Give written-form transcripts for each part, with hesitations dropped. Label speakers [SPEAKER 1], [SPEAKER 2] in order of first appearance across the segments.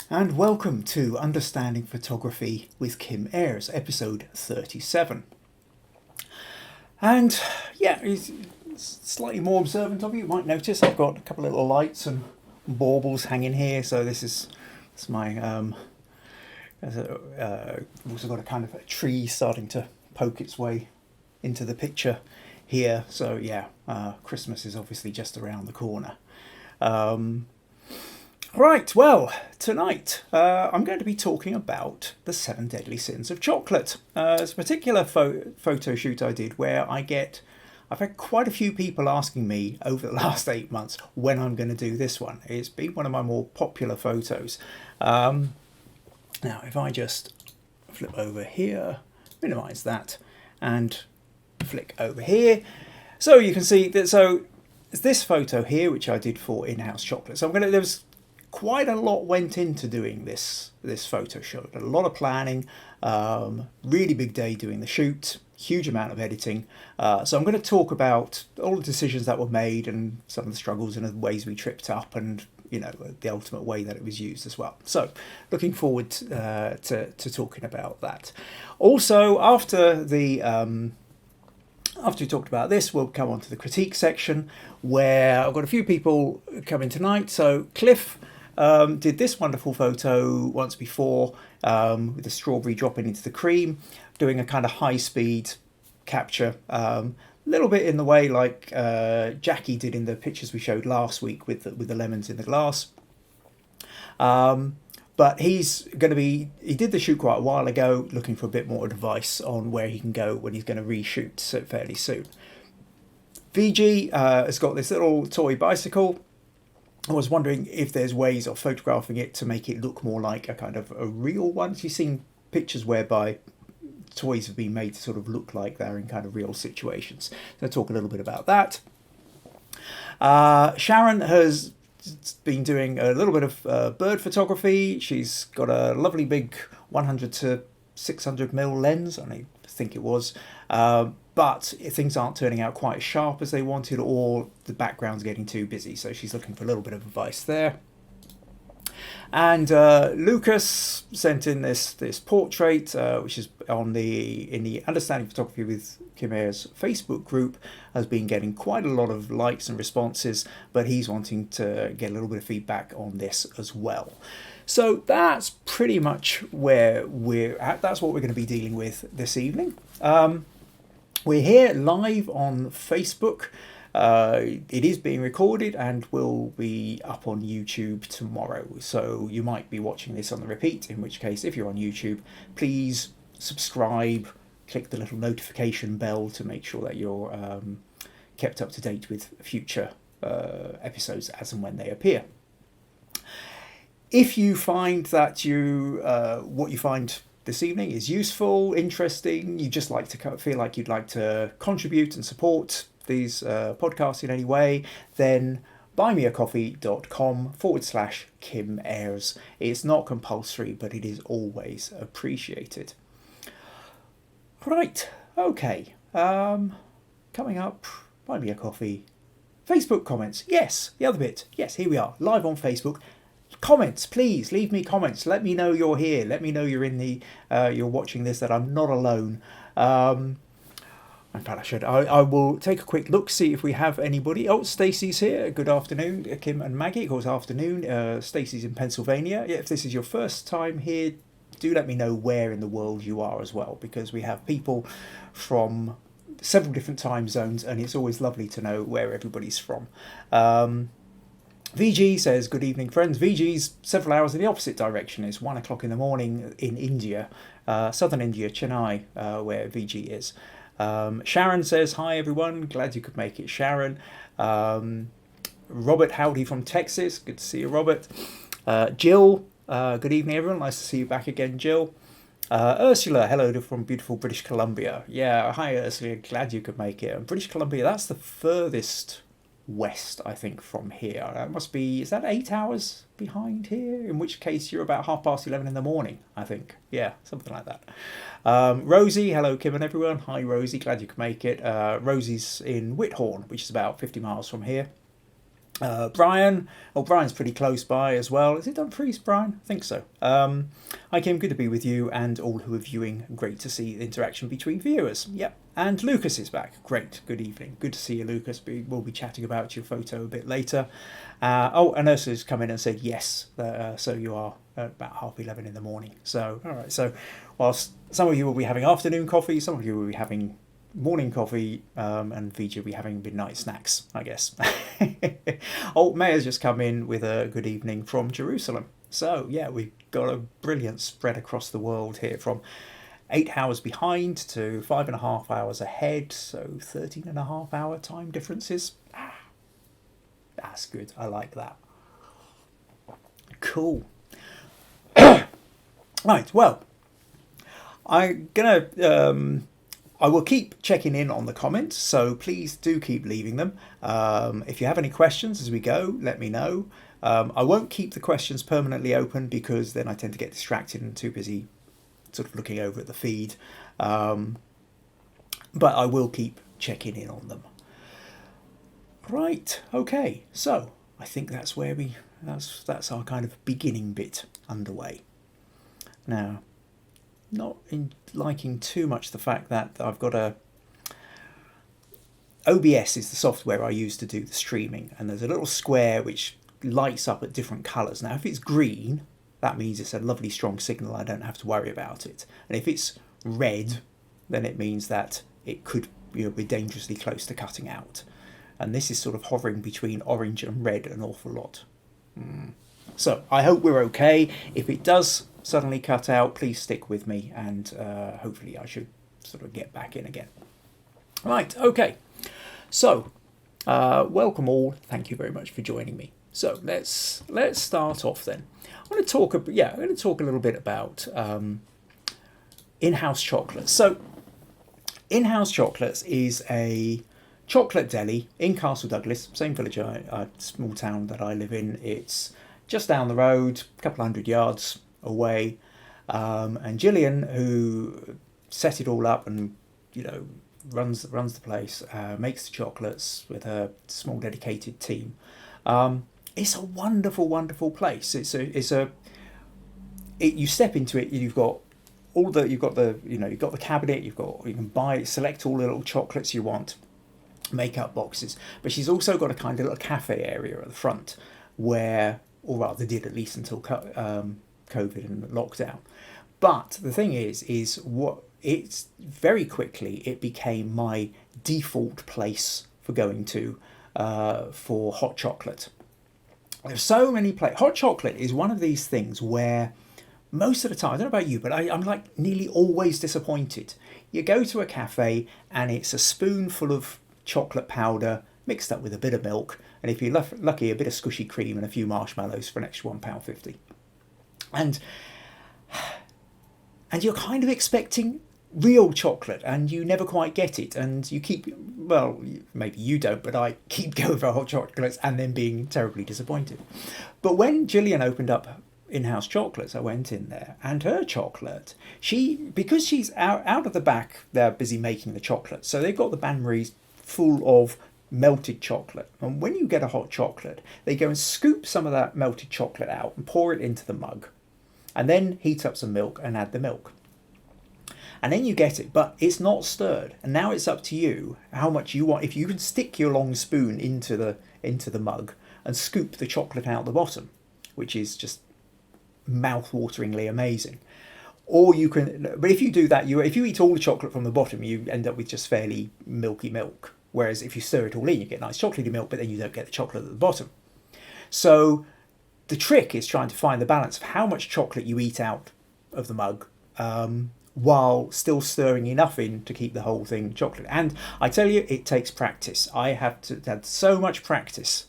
[SPEAKER 1] and welcome to Understanding Photography with Kim Ayres, episode 37. And yeah, he's slightly more observant of you. You might notice I've got a couple of little lights and baubles hanging here, so it's my also got a kind of a tree starting to poke its way into the picture here. So yeah, Christmas is obviously just around the corner. Right, well, tonight I'm going to be talking about the 7 deadly sins of chocolate. It's a particular photo shoot I did where I've had quite a few people asking me over the last 8 months when I'm going to do this one. It's been one of my more popular photos. Now, if I just flip over here, minimize that, and flick over here, so you can see that. So it's this photo here, which I did for In-House Chocolate. So there was quite a lot went into doing this photo shoot. A lot of planning, really big day doing the shoot, huge amount of editing. So I'm going to talk about all the decisions that were made and some of the struggles and the ways we tripped up, and the ultimate way that it was used as well. So looking forward to talking about that. Also, after we talked about this, we'll come on to the critique section, where I've got a few people coming tonight. So Cliff did this wonderful photo once before, with the strawberry dropping into the cream, doing a kind of high-speed capture, a little bit in the way like Jackie did in the pictures we showed last week with the lemons in the glass. But he did the shoot quite a while ago, looking for a bit more advice on where he can go when he's going to reshoot fairly soon. VG has got this little toy bicycle. I was wondering if there's ways of photographing it to make it look more like a kind of a real one. So you've seen pictures whereby toys have been made to sort of look like they're in kind of real situations. So I'll talk a little bit about that. Sharon has been doing a little bit of bird photography. She's got a lovely big 100 to 600mm lens, I think it was. But things aren't turning out quite as sharp as they wanted, or the background's getting too busy. So she's looking for a little bit of advice there. And Lucas sent in this portrait, which is in the Understanding Photography with Kim Ayres Facebook group, has been getting quite a lot of likes and responses, but he's wanting to get a little bit of feedback on this as well. So that's pretty much where we're at. That's what we're going to be dealing with this evening. We're here live on Facebook. It is being recorded and will be up on YouTube tomorrow. So you might be watching this on the repeat, in which case, if you're on YouTube, please subscribe, click the little notification bell to make sure that you're kept up to date with future episodes as and when they appear. If you find that what you find this evening is useful, interesting, you just feel like you'd like to contribute and support these podcasts in any way, then buymeacoffee.com/Kim Ayres. It's not compulsory, but it is always appreciated. Right, okay. Coming up, buy me a coffee. Facebook comments. Yes, the other bit. Yes, here we are, live on Facebook. Comments, please leave me comments. Let me know you're here. Let me know you're you're watching this, that I'm not alone. In fact, I will take a quick look, see if we have anybody. Oh, Stacey's here. Good afternoon, Kim and Maggie. Of course, afternoon. Stacey's in Pennsylvania. Yeah, if this is your first time here, do let me know where in the world you are as well, because we have people from several different time zones, and it's always lovely to know where everybody's from. VG says, good evening, friends. VG's several hours in the opposite direction. It's 1 o'clock in the morning in India, southern India, Chennai, where VG is. Sharon says, hi, everyone. Glad you could make it, Sharon. Robert Howdy from Texas. Good to see you, Robert. Jill, good evening, everyone. Nice to see you back again, Jill. Ursula, hello from beautiful British Columbia. Yeah, hi, Ursula. Glad you could make it. And British Columbia, that's the furthest west, I think, from here. That must be, is that 8 hours behind here? In which case you're about 11:30 in the morning, I think. Yeah, something like that. Rosie, hello Kim and everyone. Hi Rosie, glad you could make it. Rosie's in Whithorn, which is about 50 miles from here. Brian. Oh, Brian's pretty close by as well. Is it Dumfries, Brian? I think so. Hi, Kim. Good to be with you and all who are viewing. Great to see the interaction between viewers. Yep. And Lucas is back. Great. Good evening. Good to see you, Lucas. We'll be chatting about your photo a bit later. And Ursa's come in and said yes. So you are at about 11:30 in the morning. So, all right. So, whilst some of you will be having afternoon coffee, some of you will be having morning coffee, and VJ will be having midnight snacks, I guess. Oh, Mayor's just come in with a good evening from Jerusalem. So, yeah, we've got a brilliant spread across the world here from 8 hours behind to 5.5 hours ahead. So 13.5 hour time differences. That's good. I like that. Cool. Right, well, I'm going to... I will keep checking in on the comments, so please do keep leaving them. If you have any questions as we go, let me know. I won't keep the questions permanently open because then I tend to get distracted and too busy sort of looking over at the feed. But I will keep checking in on them. Right, okay, so I think that's where that's our kind of beginning bit underway. Now, not liking too much the fact that I've got OBS is the software I use to do the streaming, and there's a little square which lights up at different colours. Now if it's green, that means it's a lovely strong signal, I don't have to worry about it. And if it's red, then it means that it could be dangerously close to cutting out. And this is sort of hovering between orange and red an awful lot. So I hope we're okay. If it does suddenly cut out, please stick with me, and hopefully I should sort of get back in again. Right, okay. So, welcome all. Thank you very much for joining me. So let's start off then. I'm going to talk a little bit about in-house chocolates. So, in-house chocolates is a chocolate deli in Castle Douglas, same village, small town that I live in. It's just down the road, a couple of 100 yards away, and Gillian, who set it all up and runs the place, makes the chocolates with her small dedicated team. It's a wonderful place. You step into it, you've got the cabinet, you can select all the little chocolates you want, make-up boxes, but she's also got a kind of little cafe area at the front where, or rather did at least until COVID and lockdown. But the thing is it's very quickly it became my default place for going to for hot chocolate. There's so many places. Hot chocolate is one of these things where most of the time, I don't know about you, but I'm like nearly always disappointed. You go to a cafe and it's a spoonful of chocolate powder mixed up with a bit of milk, and if you're lucky, a bit of squishy cream and a few marshmallows for an extra £1.50. And you're kind of expecting real chocolate, and you never quite get it, and you keep, well, maybe you don't, but I keep going for hot chocolates and then being terribly disappointed. But when Gillian opened up in-house chocolates, I went in there, and her chocolate, because she's out of the back, they're busy making the chocolate, so they've got the bain-maries full of melted chocolate, and when you get a hot chocolate, they go and scoop some of that melted chocolate out and pour it into the mug, and then heat up some milk and add the milk. And then you get it, but it's not stirred. And now it's up to you how much you want. If you can stick your long spoon into the mug and scoop the chocolate out the bottom, which is just mouth-wateringly amazing. Or you can, but if you do that, if you eat all the chocolate from the bottom, you end up with just fairly milky milk. Whereas if you stir it all in, you get nice chocolatey milk, but then you don't get the chocolate at the bottom. So the trick is trying to find the balance of how much chocolate you eat out of the mug, while still stirring enough in to keep the whole thing chocolate. And I tell you, it takes practice. I have had so much practice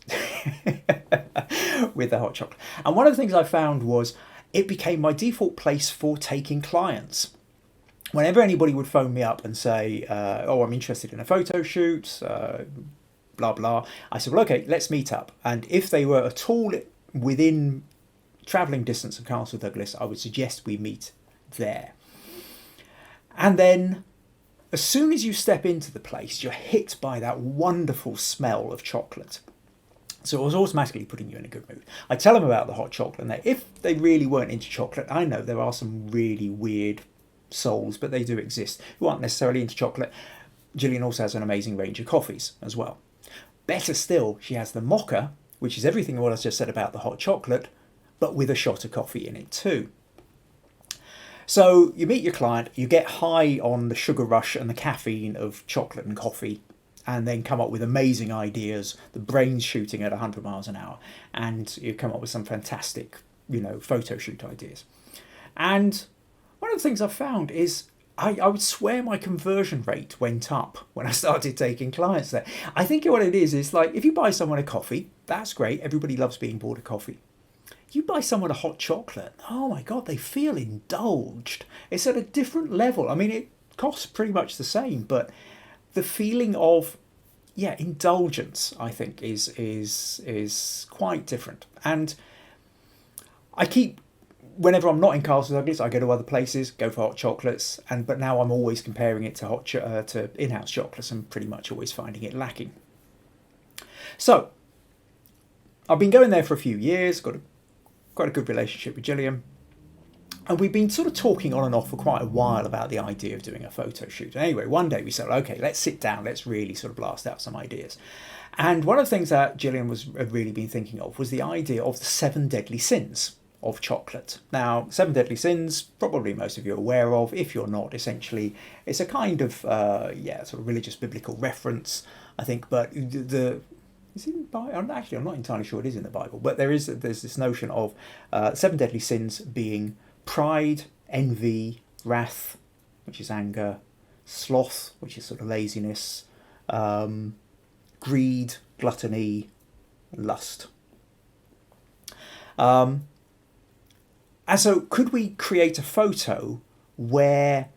[SPEAKER 1] with the hot chocolate. And one of the things I found was it became my default place for taking clients. Whenever anybody would phone me up and say, oh, I'm interested in a photo shoot, blah, blah, I said, well, okay, let's meet up. And if they were at all within travelling distance of Castle Douglas, I would suggest we meet there. And then as soon as you step into the place, you're hit by that wonderful smell of chocolate. So it was automatically putting you in a good mood. I tell them about the hot chocolate, and if they really weren't into chocolate, I know there are some really weird souls, but they do exist, who aren't necessarily into chocolate. Gillian also has an amazing range of coffees as well. Better still, she has the mocha, which is everything what I just said about the hot chocolate, but with a shot of coffee in it too. So you meet your client, you get high on the sugar rush and the caffeine of chocolate and coffee, and then come up with amazing ideas, the brain's shooting at 100 miles an hour, and you come up with some fantastic, photo shoot ideas. And one of the things I've found is I would swear my conversion rate went up when I started taking clients there. I think what it is like, if you buy someone a coffee, that's great. Everybody loves being bought a coffee. You buy someone a hot chocolate, oh my God, they feel indulged. It's at a different level. I mean, it costs pretty much the same, but the feeling of, indulgence, I think, is quite different. And I keep, whenever I'm not in Castle Douglas, I go to other places, go for hot chocolates, but now I'm always comparing it to to in-house chocolates, and pretty much always finding it lacking. So I've been going there for a few years, got quite a good relationship with Gillian. And we've been sort of talking on and off for quite a while about the idea of doing a photo shoot. And anyway, one day we said, okay, let's sit down, let's really sort of blast out some ideas. And one of the things that Gillian had really been thinking of was the idea of the 7 deadly sins of chocolate. Now, 7 deadly sins, probably most of you are aware of. If you're not, essentially, it's a kind of, sort of religious biblical reference, I think. But is it in the Bible? Actually, I'm not entirely sure it is in the Bible. But there's this notion of 7 deadly sins being pride, envy, wrath, which is anger, sloth, which is sort of laziness, greed, gluttony, lust. And so could we create a photo where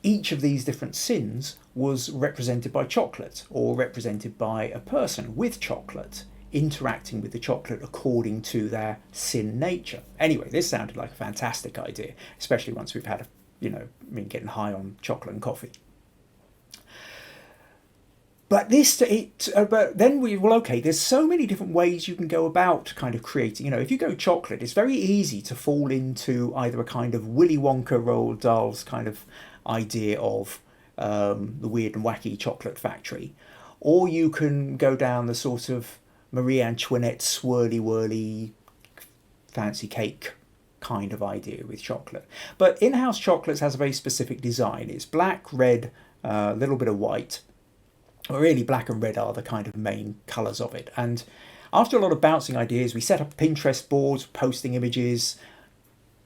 [SPEAKER 1] each of these different sins was represented by chocolate, or represented by a person with chocolate, interacting with the chocolate according to their sin nature? Anyway, this sounded like a fantastic idea, especially once we've had getting high on chocolate and coffee. But there's so many different ways you can go about kind of creating, if you go chocolate, it's very easy to fall into either a kind of Willy Wonka, Roald Dahl's kind of idea of the weird and wacky chocolate factory, or you can go down the sort of Marie Antoinette swirly whirly fancy cake kind of idea with chocolate. But in-house chocolates has a very specific design. It's black, red, a little bit of white. Well, really, black and red are the kind of main colours of it. And after a lot of bouncing ideas, we set up Pinterest boards, posting images,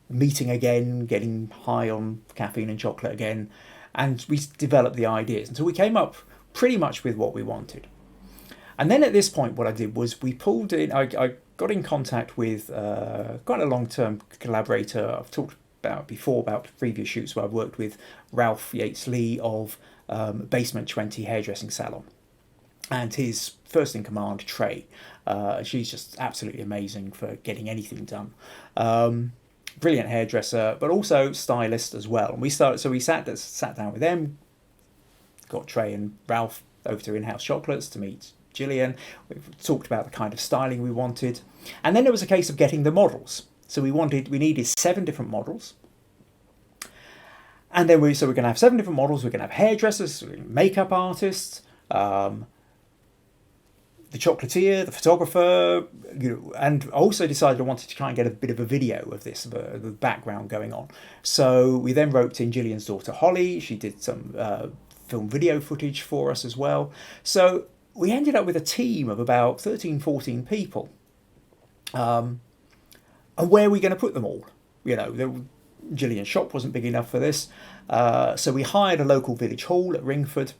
[SPEAKER 1] meeting again, getting high on caffeine and chocolate again, and we developed the ideas until we came up pretty much with what we wanted. And then at this point, what I did was we pulled in, I got in contact with quite a long-term collaborator I've talked about before, about previous shoots where I've worked with Ralph Yates Lee of Basement 20 Hairdressing Salon, and his first in command, Trey. She's just absolutely amazing for getting anything done. Brilliant hairdresser, but also stylist as well. And we sat down with them, got Trey and Ralph over to In-House Chocolates to meet Gillian. We talked about the kind of styling we wanted, and then there was a case of getting the models. So we needed 7 different models, and then we're going to have 7 different models. We're going to have hairdressers, makeup artists, the chocolatier, the photographer, and also decided I wanted to try and get a bit of a video of this, the background going on. So we then roped in Gillian's daughter Holly. She did some film video footage for us as well. So we ended up with a team of about 13, 14 people. And where are we going to put them all? Gillian's shop wasn't big enough for this. So we hired a local village hall at Ringford,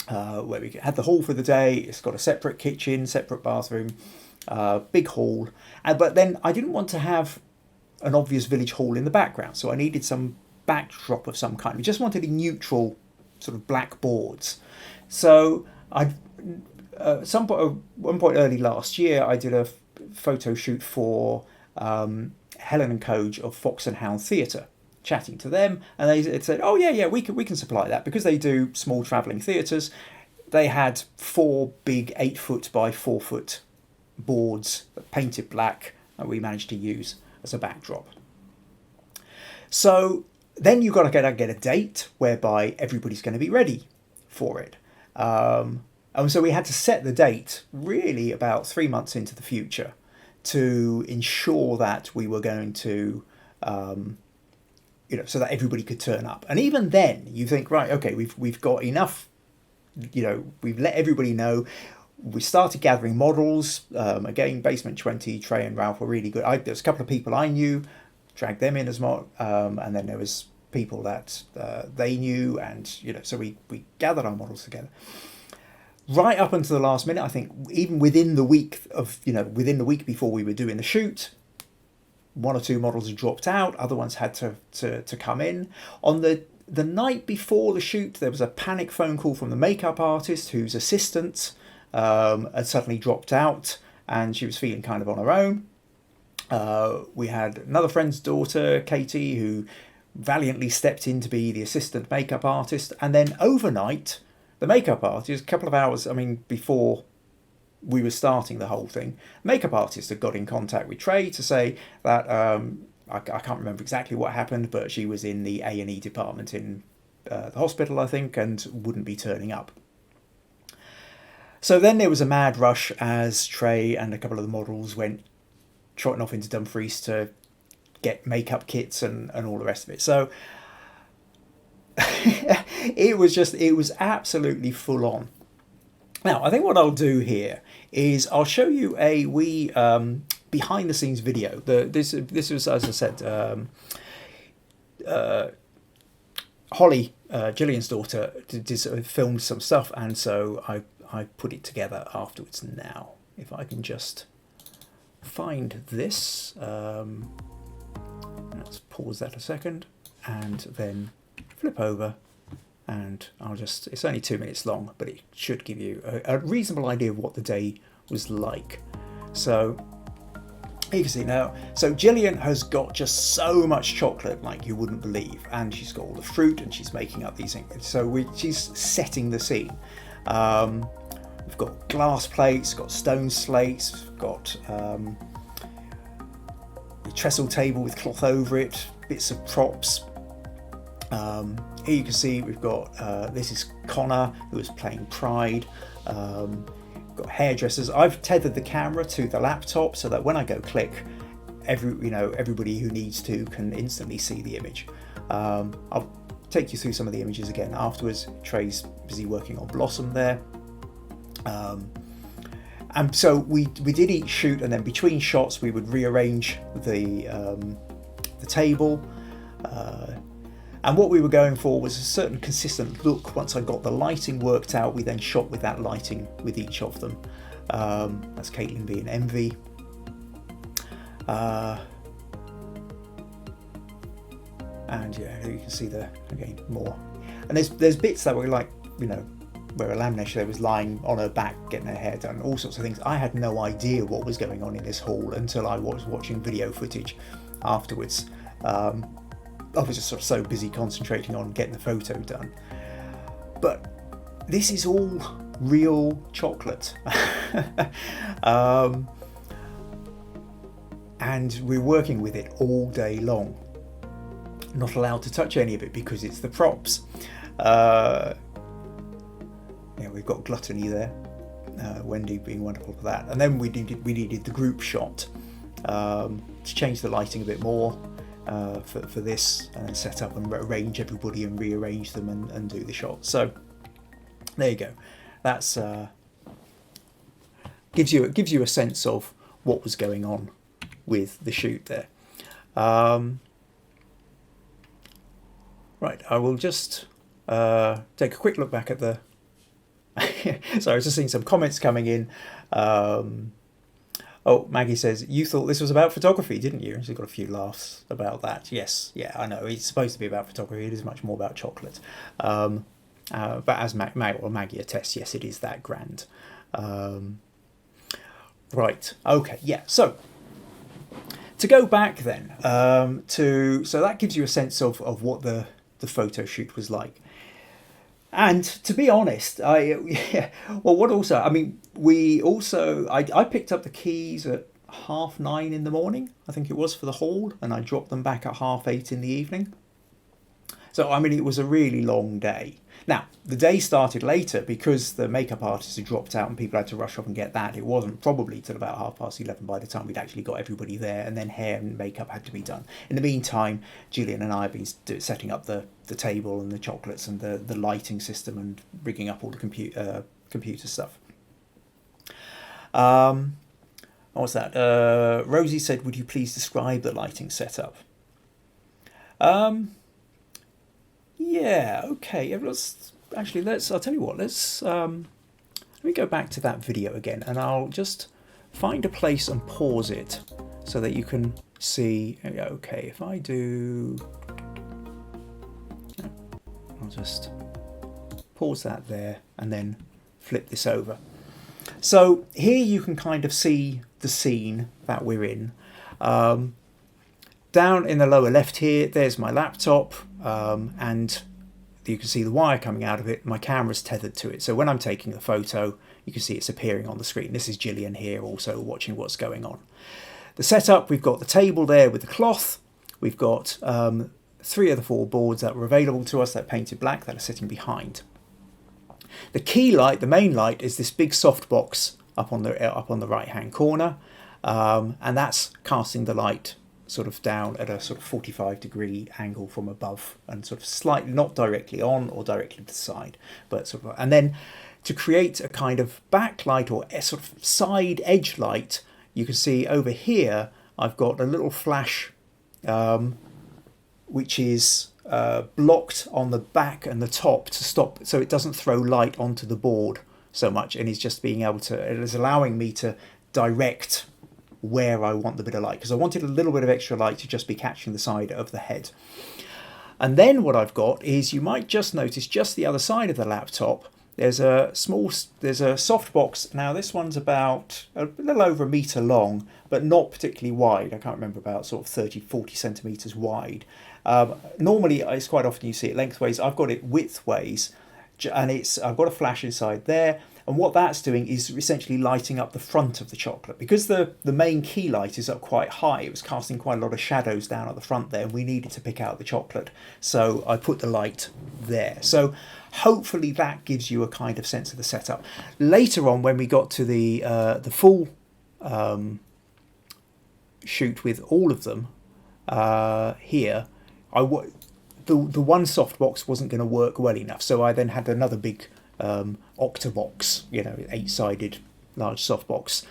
[SPEAKER 1] where we had the hall for the day. It's got a separate kitchen, separate bathroom, big hall. But then I didn't want to have an obvious village hall in the background, so I needed some backdrop of some kind. We just wanted a neutral sort of black boards. So one point early last year, I did a photo shoot for Helen and Coge of Fox and Hound Theatre, chatting to them, and they said, oh yeah, we can supply that, because they do small travelling theatres. They had 4 big 8-foot by 4-foot boards painted black that we managed to use as a backdrop. So then you've got to get a date whereby everybody's going to be ready for it. And so we had to set the date really about 3 months into the future to ensure that we were going to, so that everybody could turn up. And even then, you think, right, okay, we've got enough, we've let everybody know. We started gathering models. Again, Basement 20, Trey and Ralph were really good. There's a couple of people I knew, dragged them in as well. And then there was people that they knew, and so we gathered our models together. Right up until the last minute, I think even within the week before we were doing the shoot, 1 or 2 models had dropped out, other ones had to come in. On the night before the shoot, there was a panic phone call from the makeup artist whose assistant had suddenly dropped out, and she was feeling kind of on her own. We had another friend's daughter, Katie, who valiantly stepped in to be the assistant makeup artist, and then overnight, the makeup artist, a couple of hours, before we were starting the whole thing, makeup artist had got in contact with Trey to say that, I can't remember exactly what happened, but she was in the A&E department in the hospital, I think, and wouldn't be turning up. So then there was a mad rush as Trey and a couple of the models went trotting off into Dumfries to get makeup kits and all the rest of it. So it was absolutely full on. Now, I think what I'll do here is I'll show you a wee behind the scenes video. This was, as I said, Holly, Gillian's daughter, filmed some stuff, and so I put it together afterwards. Now, if I can just find this, let's pause that a second, and then flip over, and it's only 2 minutes long, but it should give you a reasonable idea of what the day was like. So you can see now, so Gillian has got just so much chocolate like you wouldn't believe, and she's got all the fruit, and she's making up these things. So she's setting the scene. We've got glass plates, got stone slates, got a trestle table with cloth over it, bits of props. Here you can see we've got, this is Connor, who is playing Pride. We've got hairdressers. I've tethered the camera to the laptop so that when I go click, everybody who needs to can instantly see the image. I'll take you through some of the images again afterwards. Trey's busy working on Blossom there. And so we did each shoot, and then between shots we would rearrange the table. And what we were going for was a certain consistent look. Once I got the lighting worked out, we then shot with that lighting with each of them. That's Caitlin being Envy. And yeah, you can see again more. And there's bits that were like, where a lamination there was lying on her back getting her hair done, all sorts of things. I had no idea what was going on in this hall until I was watching video footage afterwards. I was just sort of so busy concentrating on getting the photo done. But this is all real chocolate. And we're working with it all day long. Not allowed to touch any of it because it's the props. We've got Gluttony there. Wendy being wonderful for that. And then we needed the group shot to change the lighting a bit more. For this, and then set up and arrange everybody and rearrange them and do the shot. So there you go. That's gives you a sense of what was going on with the shoot there. Right, I will just take a quick look back at the. So I was just seeing some comments coming in. Oh, Maggie says, you thought this was about photography, didn't you? And she's got a few laughs about that. Yes, yeah, I know. It's supposed to be about photography. It is much more about chocolate. But as Maggie attests, yes, it is that grand. Right, okay, yeah. So, to go back then, so that gives you a sense of what the photo shoot was like. And to be honest, yeah, well, what also, I mean, I picked up the keys at 9:30 in the morning, I think it was, for the hall, and I dropped them back at 8:30 in the evening. So, I mean, it was a really long day. Now, the day started later because the makeup artist had dropped out and people had to rush off and get that. It wasn't probably till about 11:30 by the time we'd actually got everybody there, and then hair and makeup had to be done. In the meantime, Gillian and I have been setting up the table and the chocolates and the lighting system and rigging up all the computer stuff. What's that? Rosie said, would you please describe the lighting setup? Yeah, okay. I'll tell you what, let me go back to that video again, and I'll just find a place and pause it so that you can see. Okay, if I do, I'll just pause that there and then flip this over. So here you can kind of see the scene that we're in. Down in the lower left here, there's my laptop, and you can see the wire coming out of it. My camera's tethered to it, so when I'm taking a photo, you can see it's appearing on the screen. This is Gillian here also watching what's going on. The setup, we've got the table there with the cloth. We've got 3 of the 4 boards that were available to us that are painted black that are sitting behind. The key light, the main light, is this big softbox up on the right-hand corner, and that's casting the light sort of down at a sort of 45-degree angle from above, and sort of slightly, not directly on or directly to the side, but sort of, and then to create a kind of backlight or a sort of side edge light, you can see over here I've got a little flash which is blocked on the back and the top to stop, so it doesn't throw light onto the board so much, and it is allowing me to direct where I want the bit of light, because I wanted a little bit of extra light to just be catching the side of the head. And then what I've got is, you might just notice just the other side of the laptop, there's a softbox. Now this one's about a little over 1 meter long, but not particularly wide. I can't remember, about sort of 30-40 centimeters wide. Normally, it's quite often you see it lengthways. I've got it widthways, and I've got a flash inside there. And what that's doing is essentially lighting up the front of the chocolate. Because the main key light is up quite high, it was casting quite a lot of shadows down at the front there, and we needed to pick out the chocolate. So I put the light there. So hopefully that gives you a kind of sense of the setup. Later on, when we got to the full shoot with all of them here, the one softbox wasn't going to work well enough. So I then had another big octabox, 8-sided large softbox.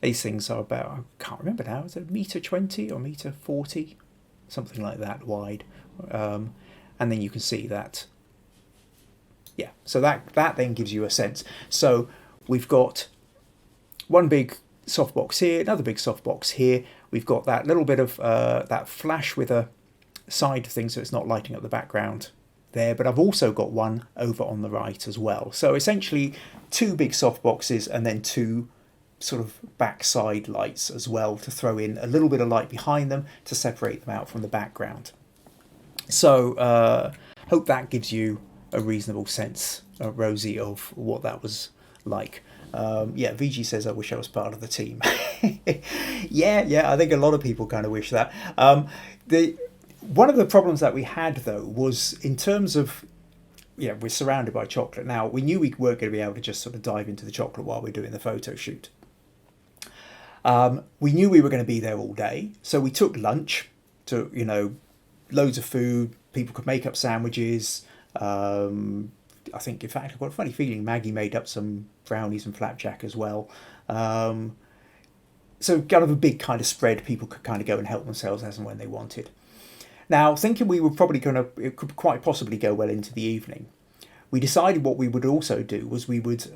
[SPEAKER 1] These things are about, I can't remember now, is it 1.20 or 1.40, something like that wide. And then you can see that, yeah, so that then gives you a sense. So we've got one big softbox here, another big softbox here. We've got that little bit of that flash with a side thing, so it's not lighting up the background there, but I've also got one over on the right as well. So essentially 2 big softboxes and then 2 sort of backside lights as well, to throw in a little bit of light behind them to separate them out from the background. So hope that gives you a reasonable sense, Rosie, of what that was like. Yeah, VG says, I wish I was part of the team. yeah, I think a lot of people kind of wish that. One of the problems that we had, though, was in terms of, we're surrounded by chocolate. Now, we knew we weren't going to be able to just sort of dive into the chocolate while we're doing the photo shoot. We knew we were going to be there all day, so we took lunch to, loads of food. People could make up sandwiches. I think, in fact, I've got a funny feeling Maggie made up some brownies and flapjack as well. So kind of a big kind of spread. People could kind of go and help themselves as and when they wanted. Now, thinking we were probably it could quite possibly go well into the evening, we decided what we would also do was we would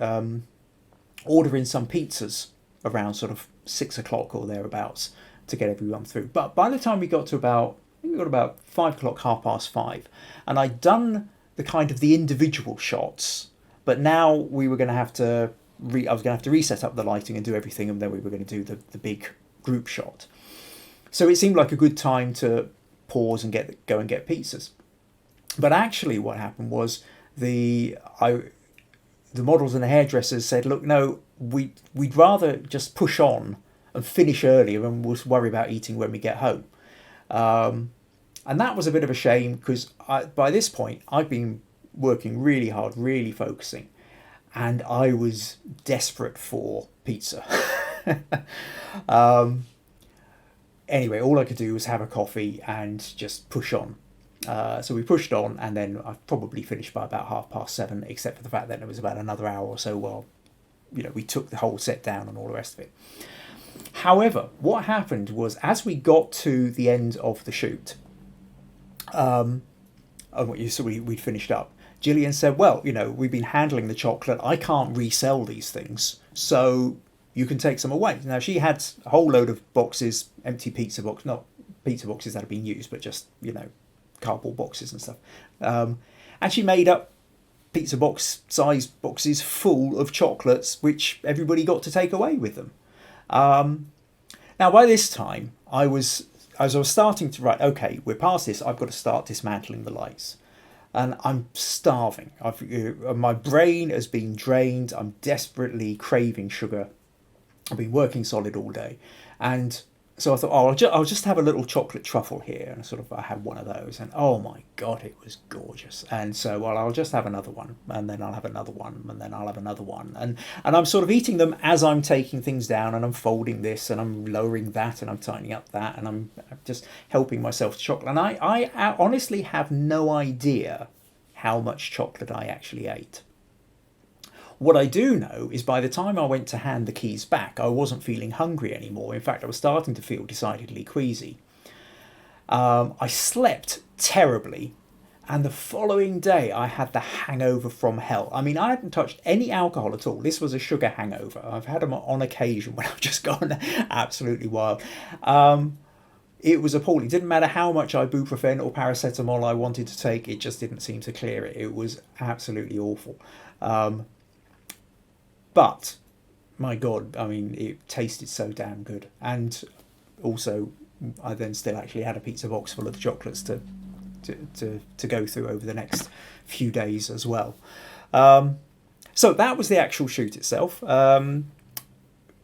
[SPEAKER 1] order in some pizzas around sort of 6 o'clock or thereabouts to get everyone through. But by the time we got to about 5 o'clock, 5:30, and I'd done the kind of the individual shots, but now we were going to have to, I was going to have to reset up the lighting and do everything, and then we were going to do the big group shot. So it seemed like a good time to pause and go and get pizzas. But actually what happened was the models and the hairdressers said, look, no, we'd rather just push on and finish earlier, and we'll worry about eating when we get home. And that was a bit of a shame, because by this point I'd been working really hard, really focusing, and I was desperate for pizza. Anyway, all I could do was have a coffee and just push on. So we pushed on, and then I probably finished by about 7:30, except for the fact that it was about another hour or so while, we took the whole set down and all the rest of it. However, what happened was, as we got to the end of the shoot, we'd finished up, Gillian said, well, we've been handling the chocolate. I can't resell these things, so you can take some away. Now, she had a whole load of boxes, empty pizza boxes, not pizza boxes that had been used, but just, cardboard boxes and stuff. And she made up pizza box sized boxes full of chocolates, which everybody got to take away with them. Now, by this time, as I was starting to write, okay, we're past this, I've got to start dismantling the lights. And I'm starving. My brain has been drained. I'm desperately craving sugar. I've been working solid all day. And so I thought, I'll just have a little chocolate truffle here. And I had one of those. And oh my God, it was gorgeous. And so, I'll just have another one. And then I'll have another one. And then I'll have another one. And I'm sort of eating them as I'm taking things down. And I'm folding this. And I'm lowering that. And I'm tightening up that. And I'm just helping myself to chocolate. And I honestly have no idea how much chocolate I actually ate. What I do know is, by the time I went to hand the keys back, I wasn't feeling hungry anymore. In fact, I was starting to feel decidedly queasy. I slept terribly, and the following day I had the hangover from hell. I mean, I hadn't touched any alcohol at all. This was a sugar hangover. I've had them on occasion when I've just gone absolutely wild. It was appalling. It didn't matter how much ibuprofen or paracetamol I wanted to take, it just didn't seem to clear it. It was absolutely awful. But, my God, I mean, it tasted so damn good. And also, I then still actually had a pizza box full of the chocolates to go through over the next few days as well. So that was the actual shoot itself.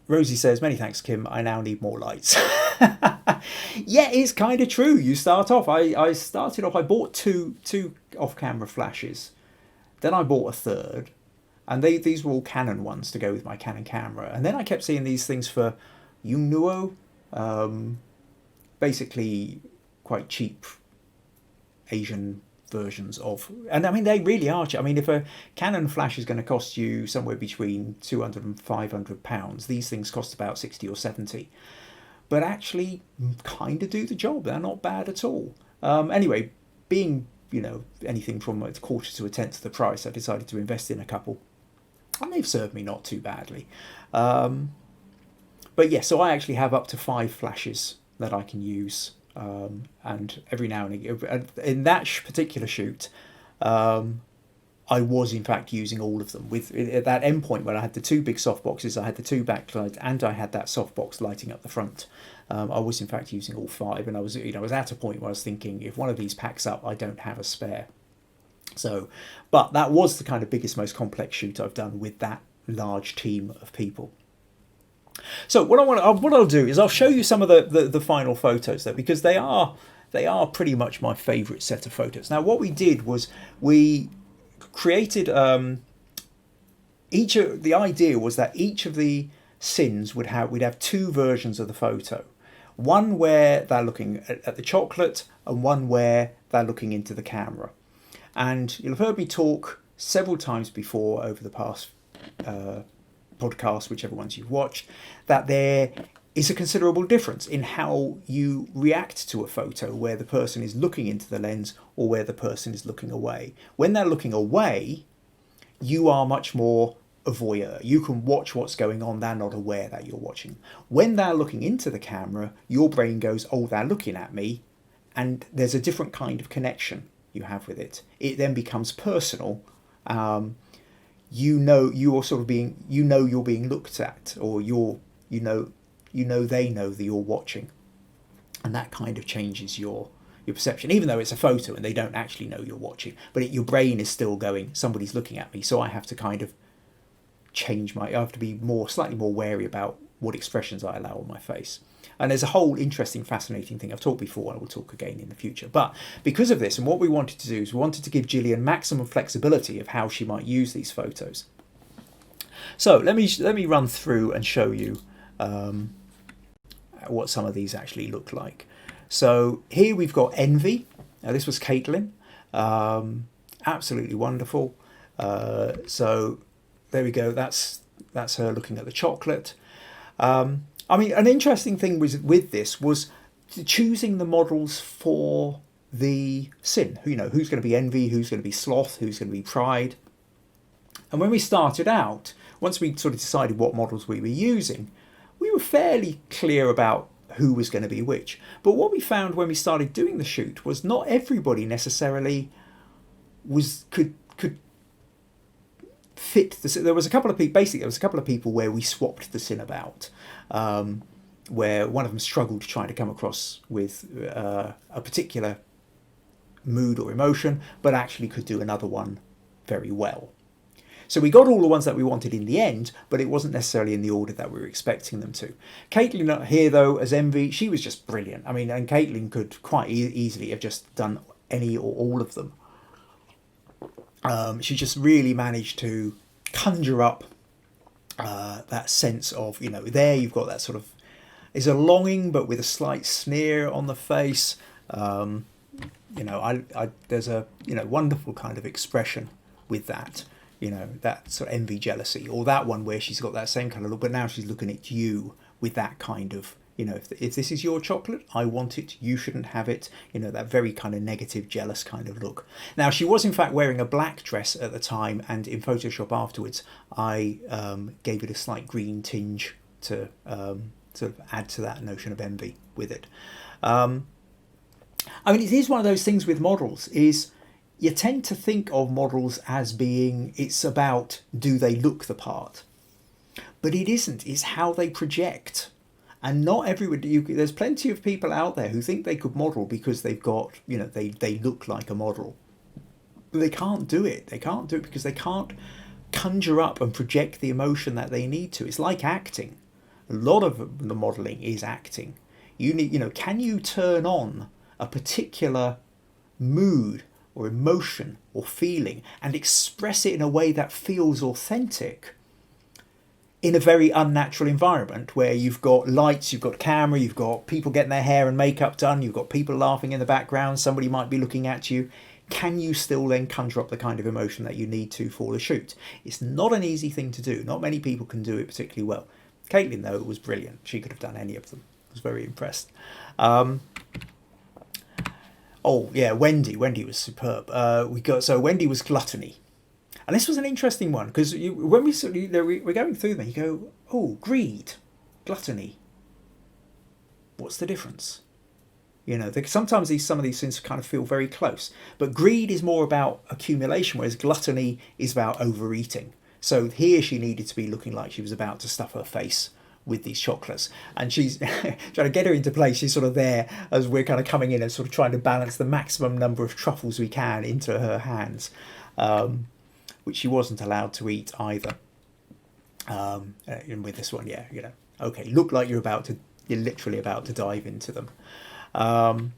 [SPEAKER 1] Rosie says, many thanks, Kim. I now need more lights. Yeah, it's kind of true. You start off. I started off. I bought two off-camera flashes. Then I bought a third. And these were all Canon ones to go with my Canon camera. And then I kept seeing these things for Yongnuo. Basically quite cheap Asian versions of... And I mean, they really are cheap. I mean, if a Canon flash is going to cost you somewhere between £200 and £500, these things cost about 60 or 70. But actually kind of do the job. They're not bad at all. Anyway, being, anything from a quarter to a tenth of the price, I decided to invest in a couple. And they've served me not too badly. But yeah, so I actually have up to 5 flashes that I can use. And every now and again, in that particular shoot, I was in fact using all of them. At that end point where I had the 2 big soft boxes, I had the 2 backlights, and I had that soft box lighting up the front. I was in fact using all 5, and I was at a point where I was thinking, if one of these packs up, I don't have a spare. So, but that was the kind of biggest, most complex shoot I've done with that large team of people. So what I'll do is I'll show you some of the final photos though, because they are pretty much my favourite set of photos. Now, what we did was we created the idea was that each of the sins we'd have 2 versions of the photo. One where they're looking at the chocolate, and one where they're looking into the camera. And you'll have heard me talk several times before over the past podcasts, whichever ones you've watched, that there is a considerable difference in how you react to a photo where the person is looking into the lens or where the person is looking away. When they're looking away, you are much more a voyeur. You can watch what's going on. They're not aware that you're watching. When they're looking into the camera, your brain goes, oh, they're looking at me. And there's a different kind of connection you have with it. It then becomes personal. You're sort of being, you're being looked at, or they know that you're watching, and that kind of changes your your perception, even though it's a photo and they don't actually know you're watching. But your brain is still going, somebody's looking at me, so I have to kind of I have to be slightly more wary about what expressions I allow on my face. And there's a whole interesting, fascinating thing I've talked before, and I will talk again in the future. But because of this, and what we wanted to do is we wanted to give Gillian maximum flexibility of how she might use these photos. So let me run through and show you what some of these actually look like. So here we've got Envy. Now this was Caitlin. Absolutely wonderful. So there we go. That's her looking at the chocolate. I mean, an interesting thing with this was choosing the models for the sin. Who's going to be Envy, who's going to be Sloth, who's going to be Pride. And when we started out, once we sort of decided what models we were using, we were fairly clear about who was going to be which. But what we found when we started doing the shoot was not everybody necessarily could fit the sin. There was a couple of people where we swapped the sin about, where one of them struggled trying to come across with a particular mood or emotion, but actually could do another one very well. So we got all the ones that we wanted in the end, but it wasn't necessarily in the order that we were expecting them to. Caitlin here, though, as Envy, she was just brilliant. I mean, and Caitlin could quite easily have just done any or all of them. She just really managed to conjure up that sense of, there you've got that sort of, is a longing, but with a slight sneer on the face. There's a, wonderful kind of expression with that. That sort of envy, jealousy, or that one where she's got that same kind of look, but now she's looking at you with that kind of, if this is your chocolate, I want it, you shouldn't have it, that very kind of negative, jealous kind of look. Now, she was in fact wearing a black dress at the time, and in Photoshop afterwards, I gave it a slight green tinge to sort of add to that notion of envy with it. I mean, it is one of those things with models, is you tend to think of models as being, it's about, do they look the part? But it isn't, it's how they project. And not everybody, there's plenty of people out there who think they could model because they've got, they look like a model. But they can't do it. They can't do it because they can't conjure up and project the emotion that they need to. It's like acting. A lot of the modelling is acting. You need, can you turn on a particular mood or emotion or feeling and express it in a way that feels authentic in a very unnatural environment where you've got lights, you've got camera, you've got people getting their hair and makeup done, you've got people laughing in the background, somebody might be looking at you. Can you still then conjure up the kind of emotion that you need to for the shoot? It's not an easy thing to do. Not many people can do it particularly well. Caitlin, though, was brilliant. She could have done any of them. I was very impressed. Oh yeah, Wendy was superb. Wendy was Gluttony, and this was an interesting one because when we're going through them, you go, oh, greed, gluttony. What's the difference? Sometimes some of these things kind of feel very close, but greed is more about accumulation, whereas gluttony is about overeating. So here she needed to be looking like she was about to stuff her face with these chocolates, and she's trying to get her into place. She's sort of there as we're kind of coming in and sort of trying to balance the maximum number of truffles we can into her hands, which she wasn't allowed to eat either. And with this one, okay, look like you're literally about to dive into them. And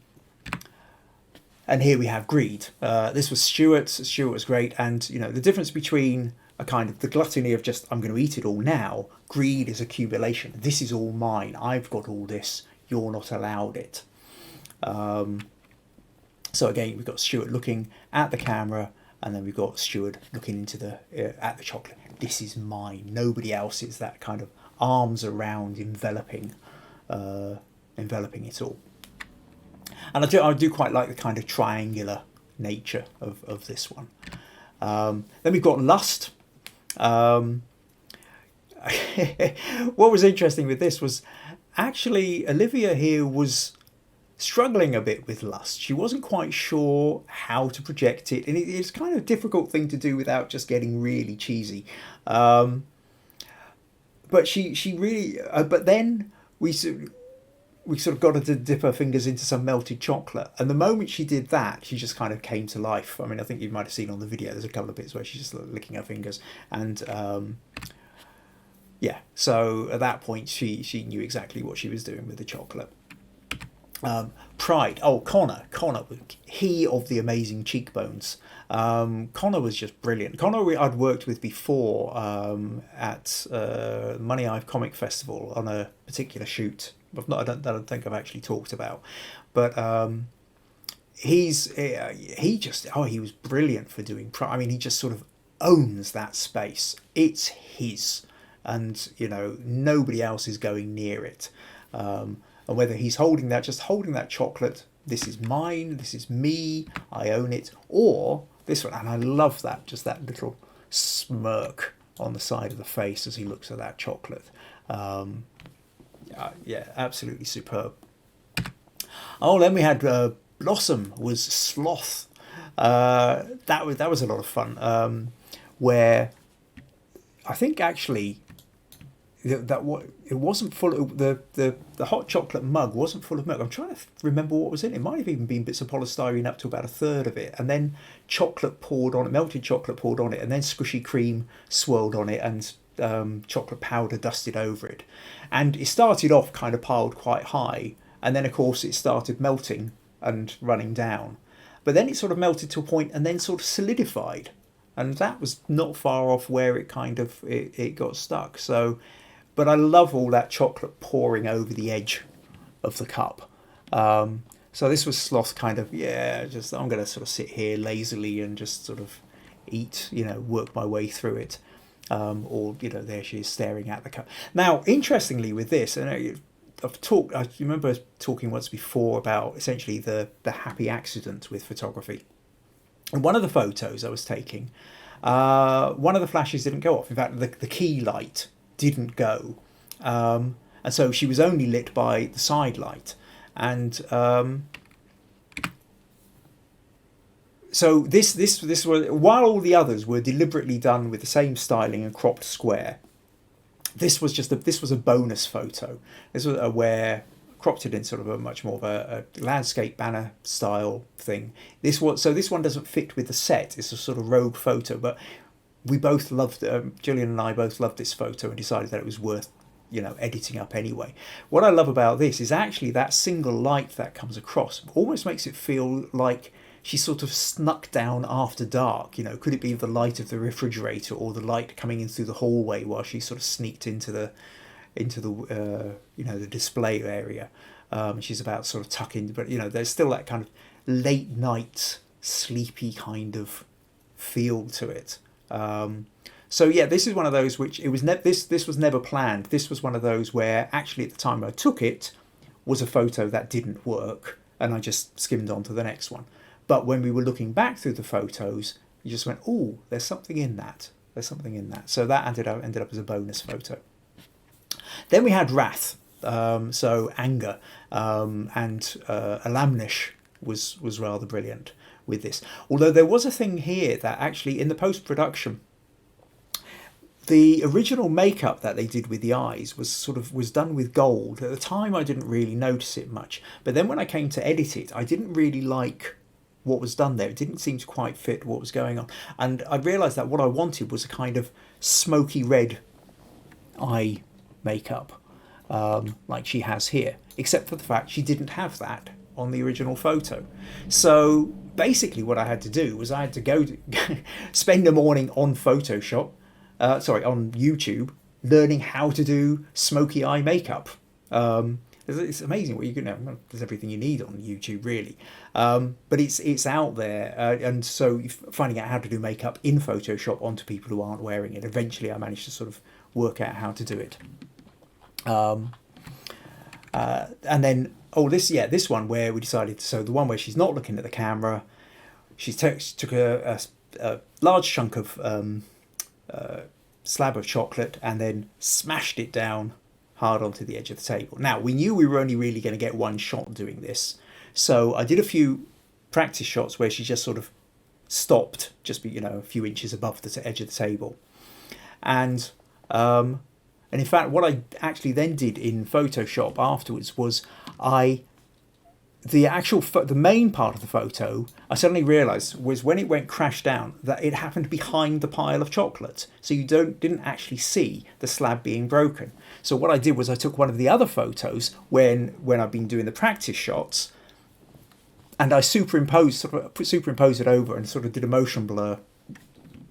[SPEAKER 1] here we have greed. This was Stuart. Stuart was great, and the difference between a kind of the gluttony of just, I'm going to eat it all now. Greed is accumulation. This is all mine. I've got all this. You're not allowed it. So again, we've got Stuart looking at the camera, and then we've got Stuart looking into at the chocolate. This is mine. Nobody else is. That kind of arms around, enveloping it all. And I do quite like the kind of triangular nature of this one. Then we've got Lust. What was interesting with this was actually Olivia here was struggling a bit with lust. She wasn't quite sure how to project it, and it's kind of a difficult thing to do without just getting really cheesy. But she really, but then we we sort of got her to dip her fingers into some melted chocolate, and the moment she did that, she just kind of came to life. I mean, I think you might have seen on the video, there's a couple of bits where she's just licking her fingers, and yeah, so at that point she knew exactly what she was doing with the chocolate. Pride. Oh, Connor, he of the amazing cheekbones. Connor was just brilliant. Connor I'd worked with before at Money Hive Comic Festival on a particular shoot. I don't think I've actually talked about, but he was brilliant for doing Pride. I mean, he just sort of owns that space. It's his, and nobody else is going near it. And whether he's holding that chocolate, this is mine, this is me, I own it, or this one, and I love that, just that little smirk on the side of the face as he looks at that chocolate. Yeah, absolutely superb. Oh, then we had Blossom was Sloth. That was a lot of fun. Where I think actually it wasn't full of the hot chocolate mug wasn't full of milk. I'm trying to remember what was in it. It might have even been bits of polystyrene up to about a third of it, and then chocolate poured on it, melted chocolate poured on it, and then squishy cream swirled on it, and chocolate powder dusted over it. And it started off kind of piled quite high, and then of course it started melting and running down, but then it sort of melted to a point and then sort of solidified, and that was not far off where it kind of it got stuck. So, but I love all that chocolate pouring over the edge of the cup. So this was Sloth kind of, just I'm going to sort of sit here lazily and just sort of eat, work my way through it. Or, there she is staring at the cup. Now, interestingly with this, and I remember talking once before about essentially the happy accident with photography. And one of the photos I was taking, one of the flashes didn't go off. In fact, the key light didn't go, and so she was only lit by the side light, and so this was, while all the others were deliberately done with the same styling and cropped square, this was a bonus photo. This was where cropped it in sort of a much more of a landscape banner style thing. This one doesn't fit with the set. It's a sort of rogue photo, but we both loved, Gillian and I both loved this photo and decided that it was worth, editing up anyway. What I love about this is actually that single light that comes across almost makes it feel like she sort of snuck down after dark. Could it be the light of the refrigerator or the light coming in through the hallway while she sort of sneaked into the the display area. She's about sort of tuck in, but there's still that kind of late night sleepy kind of feel to it. So yeah, this is one of those which it was this was never planned. This was one of those where actually at the time I took it was a photo that didn't work, and I just skimmed on to the next one. But when we were looking back through the photos, you just went, oh, there's something in that. So that ended up as a bonus photo. Then we had wrath, so anger, and Alamnish was rather brilliant with this. Although there was a thing here that actually in the post-production, the original makeup that they did with the eyes was done with gold. At the time I didn't really notice it much, but then when I came to edit it, I didn't really like what was done there. It didn't seem to quite fit what was going on, and I realised that what I wanted was a kind of smoky red eye makeup, like she has here, except for the fact she didn't have that on the original photo. So basically what I had to do was I had to go to spend a morning on Photoshop, on YouTube, learning how to do smoky eye makeup. It's amazing what you can do. There's everything you need on YouTube, really. But it's out there. And so finding out how to do makeup in Photoshop onto people who aren't wearing it, eventually I managed to sort of work out how to do it. And then, this one where we decided, so the one where she's not looking at the camera, she took a large chunk of slab of chocolate and then smashed it down hard onto the edge of the table. Now, we knew we were only really going to get one shot doing this, so I did a few practice shots where she just sort of stopped, just a few inches above the edge of the table. And in fact, what I actually then did in Photoshop afterwards was The main part of the photo, I suddenly realised, was when it went crash down, that it happened behind the pile of chocolate, so you didn't actually see the slab being broken. So what I did was I took one of the other photos when I've been doing the practice shots, and I superimposed it over and sort of did a motion blur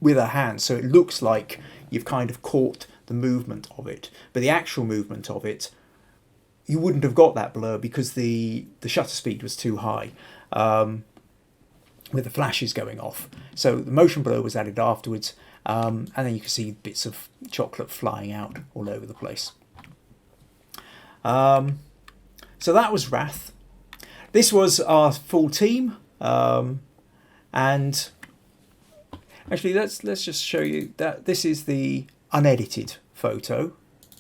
[SPEAKER 1] with a hand, so it looks like you've kind of caught the movement of it, but the actual movement of it, you wouldn't have got that blur because the shutter speed was too high, with the flashes going off. So the motion blur was added afterwards, and then you can see bits of chocolate flying out all over the place. So that was Wrath. This was our full team, and actually let's just show you that this is the unedited photo,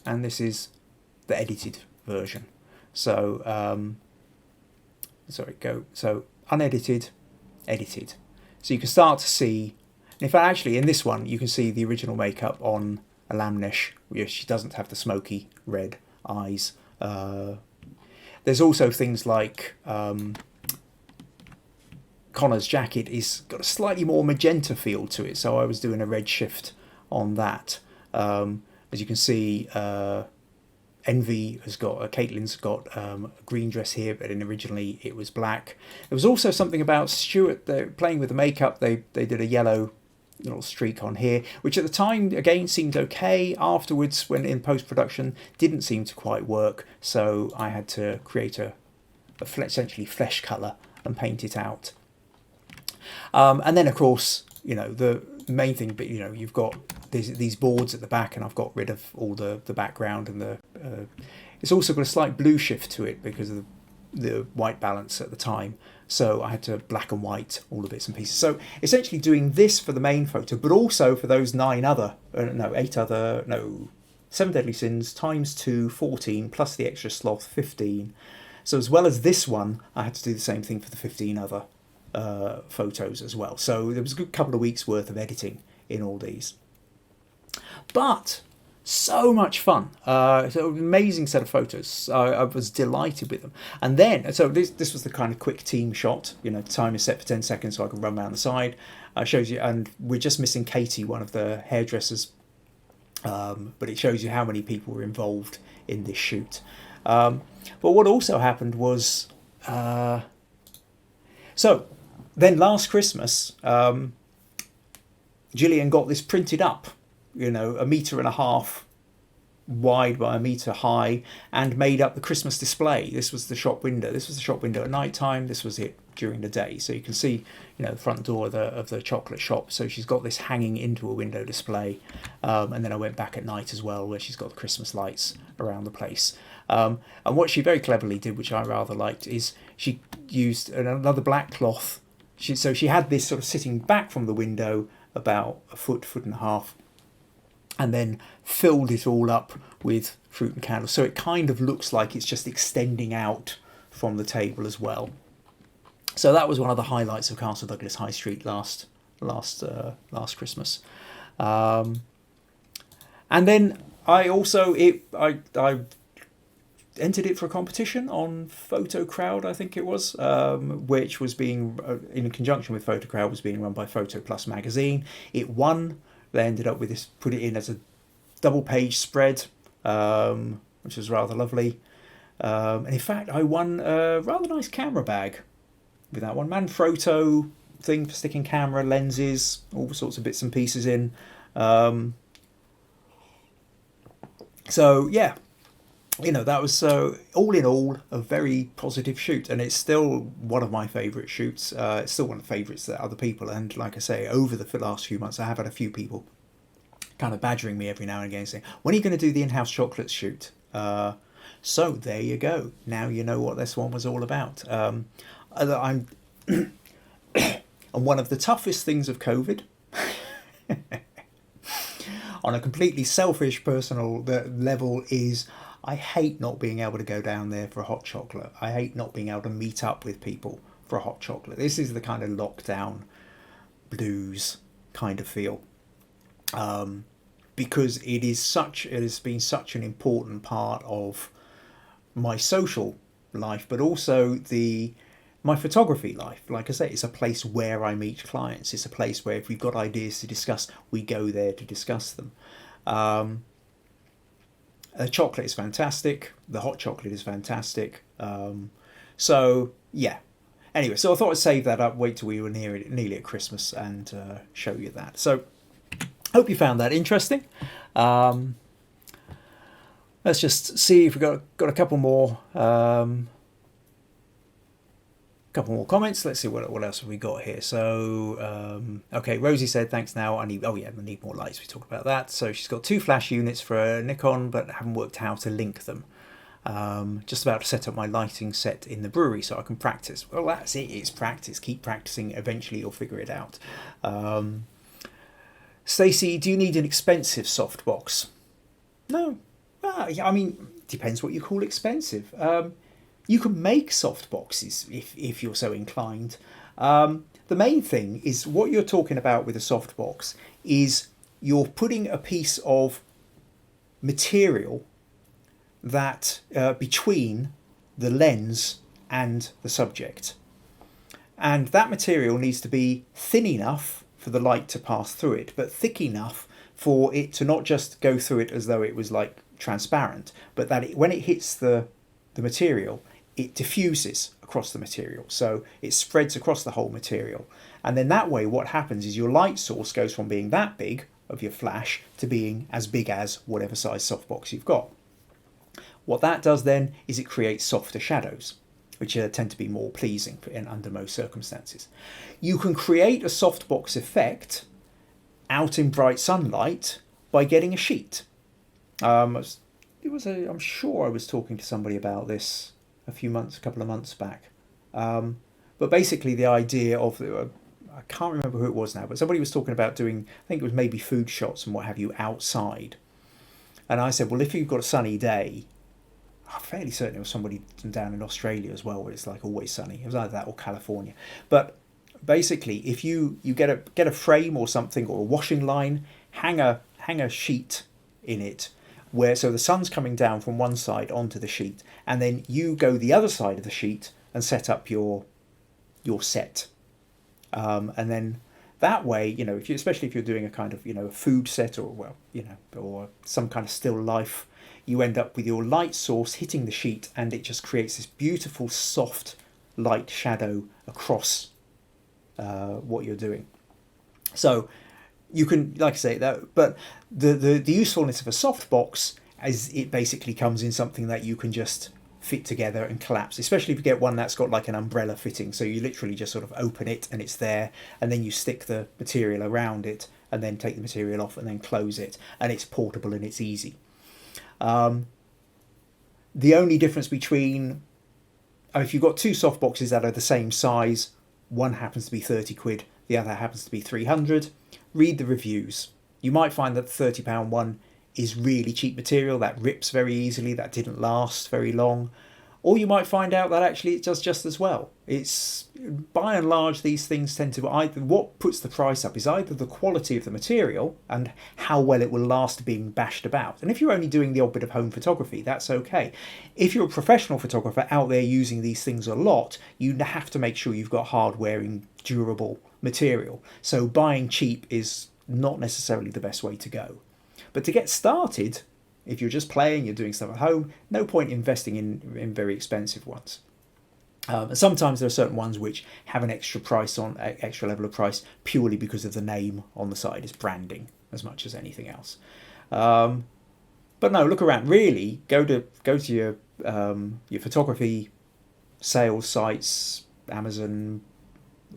[SPEAKER 1] and this is the edited version. So so unedited, edited. So you can start to see, and in fact actually in this one you can see the original makeup on Alamnesh. She doesn't have the smoky red eyes. There's also things like Connor's jacket is got a slightly more magenta feel to it, so I was doing a red shift on that. As you can see, Envy has got, Caitlin's got a green dress here, but then originally it was black. There was also something about Stuart, they're playing with the makeup, they did a yellow little streak on here, which at the time again seemed okay. Afterwards, when in post-production, didn't seem to quite work, so I had to create a essentially flesh colour and paint it out. And then of course, the main thing, but you've got these boards at the back, and I've got rid of all the background, and it's also got a slight blue shift to it because of the white balance at the time, so I had to black and white all the bits and pieces. So essentially doing this for the main photo, but also for those 7 Deadly Sins times 2, 14, plus the extra Sloth, 15. So as well as this one, I had to do the same thing for the 15 other photos as well. So there was a good couple of weeks worth of editing in all these. But so much fun. So an amazing set of photos. I was delighted with them. And then, so this was the kind of quick team shot. The time is set for 10 seconds so I can run around the side. Shows you, and we're just missing Katie, one of the hairdressers. But it shows you how many people were involved in this shoot. But what also happened was, so then last Christmas, Gillian got this printed up, 1.5 meters wide by 1 meter high, and made up the Christmas display. This was the shop window. This was the shop window at night time. This was it during the day. So you can see, the front door of the chocolate shop. So she's got this hanging into a window display. And then I went back at night as well, where she's got the Christmas lights around the place. And what she very cleverly did, which I rather liked, is she used another black cloth. So she had this sort of sitting back from the window about a foot and a half, and then filled it all up with fruit and candles. So it kind of looks like it's just extending out from the table as well. So that was one of the highlights of Castle Douglas High Street last Christmas. And then I also I entered it for a competition on Photocrowd, I think it was, which was being in conjunction with Photocrowd, was being run by Photo Plus magazine. It won. They ended up with this, put it in as a double page spread, which was rather lovely. And in fact, I won a rather nice camera bag with that one. Manfrotto thing for sticking camera, lenses, all sorts of bits and pieces in. So yeah, that was all in all a very positive shoot, and it's still one of my favourite shoots. It's still one of the favourites that other people, and like I say, over the last few months I have had a few people kind of badgering me every now and again saying, when are you going to do the in-house chocolates shoot? So there you go, now you know what this one was all about. I'm and one of the toughest things of COVID on a completely selfish personal level is I hate not being able to go down there for a hot chocolate. I hate not being able to meet up with people for a hot chocolate. This is the kind of lockdown blues kind of feel, because it has been such an important part of my social life, but also my photography life. Like I say, it's a place where I meet clients. It's a place where if we've got ideas to discuss, we go there to discuss them. The chocolate is fantastic. The hot chocolate is fantastic. So yeah. Anyway, so I thought I'd save that up, wait till we were nearly at Christmas and show you that. So hope you found that interesting. Let's just see if we've got a couple more comments. Let's see what else have we got here. So okay, Rosie said thanks. Now I need more lights. We talked about that. So she's got 2 flash units for a Nikon, but haven't worked out how to link them. Just about to set up my lighting set in the brewery so I can practice. Well, that's it. It's practice. Keep practicing. Eventually you'll figure it out. Stacey, do you need an expensive softbox? No. I mean, depends what you call expensive. You can make soft boxes if you're so inclined. The main thing is what you're talking about with a soft box is you're putting a piece of material that between the lens and the subject. And that material needs to be thin enough for the light to pass through it, but thick enough for it to not just go through it as though it was like transparent, but that when it hits the material, it diffuses across the material, so it spreads across the whole material. And then that way what happens is your light source goes from being that big of your flash to being as big as whatever size softbox you've got. What that does then is it creates softer shadows, which tend to be more pleasing under most circumstances. You can create a softbox effect out in bright sunlight by getting a sheet. I'm sure I was talking to somebody about this a couple of months back. But basically the idea of, I can't remember who it was now, but somebody was talking about doing, I think it was maybe food shots and what have you outside. And I said, well, if you've got a sunny day, I'm fairly certain it was somebody down in Australia as well, where it's like always sunny. It was either that or California. But basically, if you get a frame or something or a washing line, hang a sheet in it, so the sun's coming down from one side onto the sheet, and then you go the other side of the sheet and set up your set, and then that way, especially if you're doing a kind of a food set or or some kind of still life, you end up with your light source hitting the sheet, and it just creates this beautiful soft light shadow across what you're doing. So you can, like I say, that, but the usefulness of a softbox is it basically comes in something that you can just fit together and collapse, especially if you get one that's got like an umbrella fitting, so you literally just sort of open it and it's there, and then you stick the material around it and then take the material off and then close it, and it's portable and it's easy. The only difference between, if you've got 2 softboxes that are the same size, one happens to be 30 quid, the other happens to be 300, read the reviews. You might find that the £30 one is really cheap material that rips very easily, that didn't last very long, or you might find out that actually it does just as well. It's, by and large, these things tend to, what puts the price up is either the quality of the material and how well it will last being bashed about. And if you're only doing the odd bit of home photography, that's okay. If you're a professional photographer out there using these things a lot, you have to make sure you've got hard-wearing, durable material. So buying cheap is not necessarily the best way to go. But to get started, if you're just playing, you're doing stuff at home, no point investing in very expensive ones. Sometimes there are certain ones which have an extra level of price purely because of the name on the side. It's branding as much as anything else. But no, look around. Really, go to your photography sales sites, Amazon,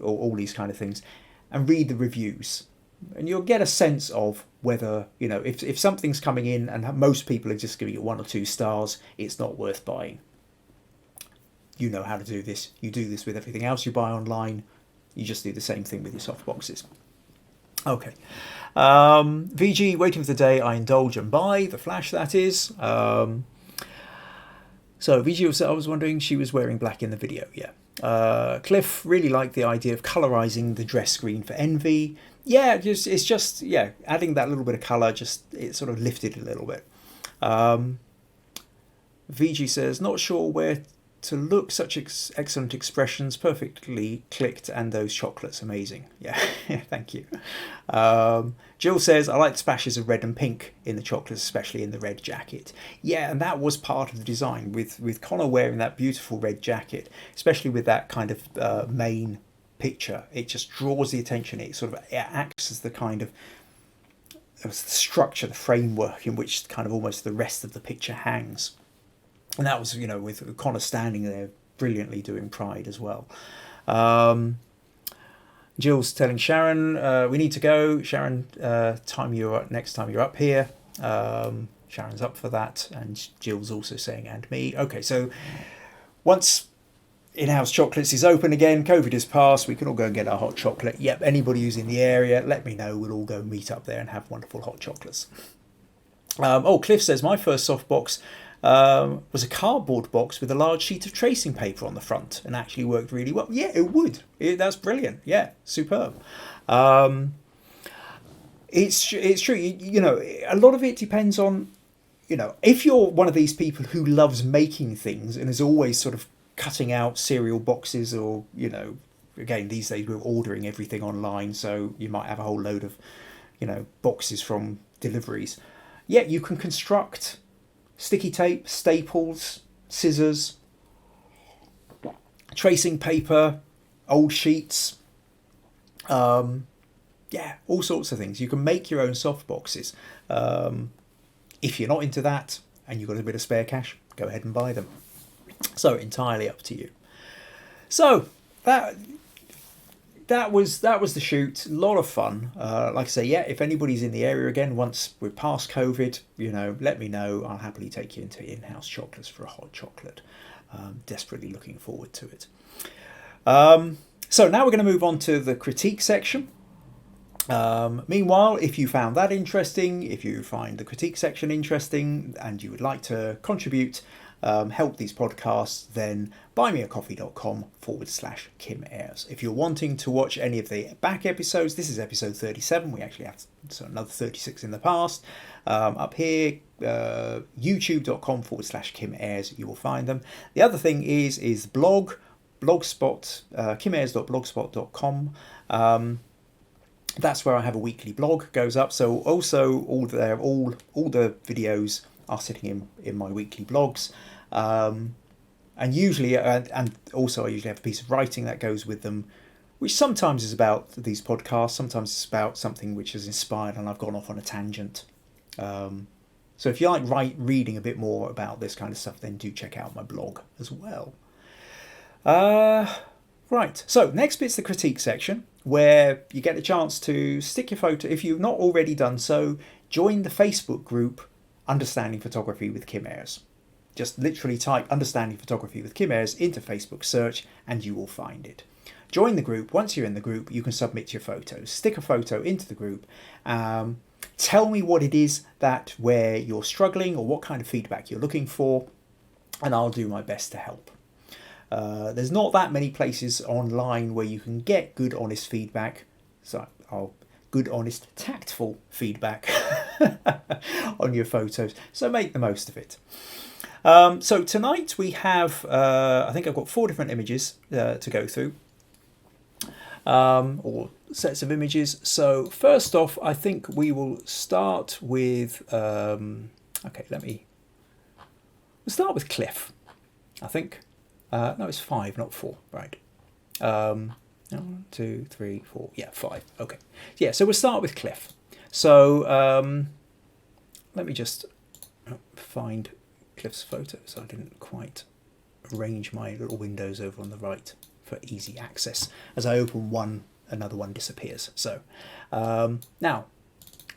[SPEAKER 1] or all these kind of things, and read the reviews. And you'll get a sense of whether, if something's coming in and most people are just giving it 1 or 2 stars, it's not worth buying. You know how to do this. You do this with everything else you buy online. You just do the same thing with your soft boxes. Okay. VG, waiting for the day I indulge and buy the flash, that is. So VG, I was wondering, she was wearing black in the video, yeah. Cliff really liked the idea of colorizing the dress screen for Envy. Yeah, it's just adding that little bit of color, it sort of lifted a little bit. VG says, not sure where to look, such excellent expressions, perfectly clicked, and those chocolates amazing. Yeah, thank you. Jill says, I like the splashes of red and pink in the chocolates, especially in the red jacket. Yeah, and that was part of the design, with Connor wearing that beautiful red jacket, especially with that kind of main picture. It just draws the attention. It sort of acts as the kind of the structure, the framework in which kind of almost the rest of the picture hangs. And that was, with Connor standing there brilliantly doing Pride as well. Jill's telling Sharon, we need to go. Sharon, next time you're up here. Sharon's up for that. And Jill's also saying, and me. Okay, so once In-House Chocolates is open again, COVID has passed, we can all go and get our hot chocolate. Yep, anybody who's in the area, let me know. We'll all go meet up there and have wonderful hot chocolates. Cliff says, my first softbox was a cardboard box with a large sheet of tracing paper on the front, and actually worked really well. Yeah, it would. That's brilliant. Yeah, superb. It's true. A lot of it depends on, if you're one of these people who loves making things and is always sort of cutting out cereal boxes, or, again, these days we're ordering everything online, so you might have a whole load of, boxes from deliveries. Yeah, you can construct sticky tape, staples, scissors, tracing paper, old sheets, all sorts of things. You can make your own soft boxes. If you're not into that and you've got a bit of spare cash, go ahead and buy them. So entirely up to you. So that was the shoot. A lot of fun. Like I say, yeah, if anybody's in the area again once we're past COVID, let me know. I'll happily take you into In-House Chocolates for a hot chocolate. Desperately looking forward to it. So now we're going to move on to the critique section. Meanwhile, if you found that interesting, if you find the critique section interesting and you would like to contribute, help these podcasts, then buymeacoffee.com/Kim Ayres. If you're wanting to watch any of the back episodes, this is episode 37. We actually have another 36 in the past. Up here, youtube.com/Kim Ayres, you will find them. The other thing is blogspot, kimayres.blogspot.com. That's where I have a weekly blog goes up. So also all the videos are sitting in my weekly blogs. And usually, and also I usually have a piece of writing that goes with them, which sometimes is about these podcasts, sometimes it's about something which is inspired and I've gone off on a tangent. So if you like reading a bit more about this kind of stuff, then do check out my blog as well. Right, so next bit's the critique section, where you get a chance to stick your photo. If you've not already done so, join the Facebook group Understanding Photography with Kim Ayres. Just literally type Understanding Photography with Kim Ayres into Facebook search and you will find it. Join the group. Once you're in the group, you can submit your photos. Stick a photo into the group. Tell me what it is where you're struggling or what kind of feedback you're looking for, and I'll do my best to help. There's not that many places online where you can get good, honest feedback. Good, honest, tactful feedback on your photos. So make the most of it. So tonight we have, I think I've got 4 different images to go through, or sets of images. So first off, I think we will start with, we'll start with Cliff, I think. No, it's 5, not 4, right. 1, 2, 3, 4, 5. Okay. Yeah, so we'll start with Cliff. So let me just find Cliff's photos. I didn't quite arrange my little windows over on the right for easy access. As I open one, another one disappears. So now,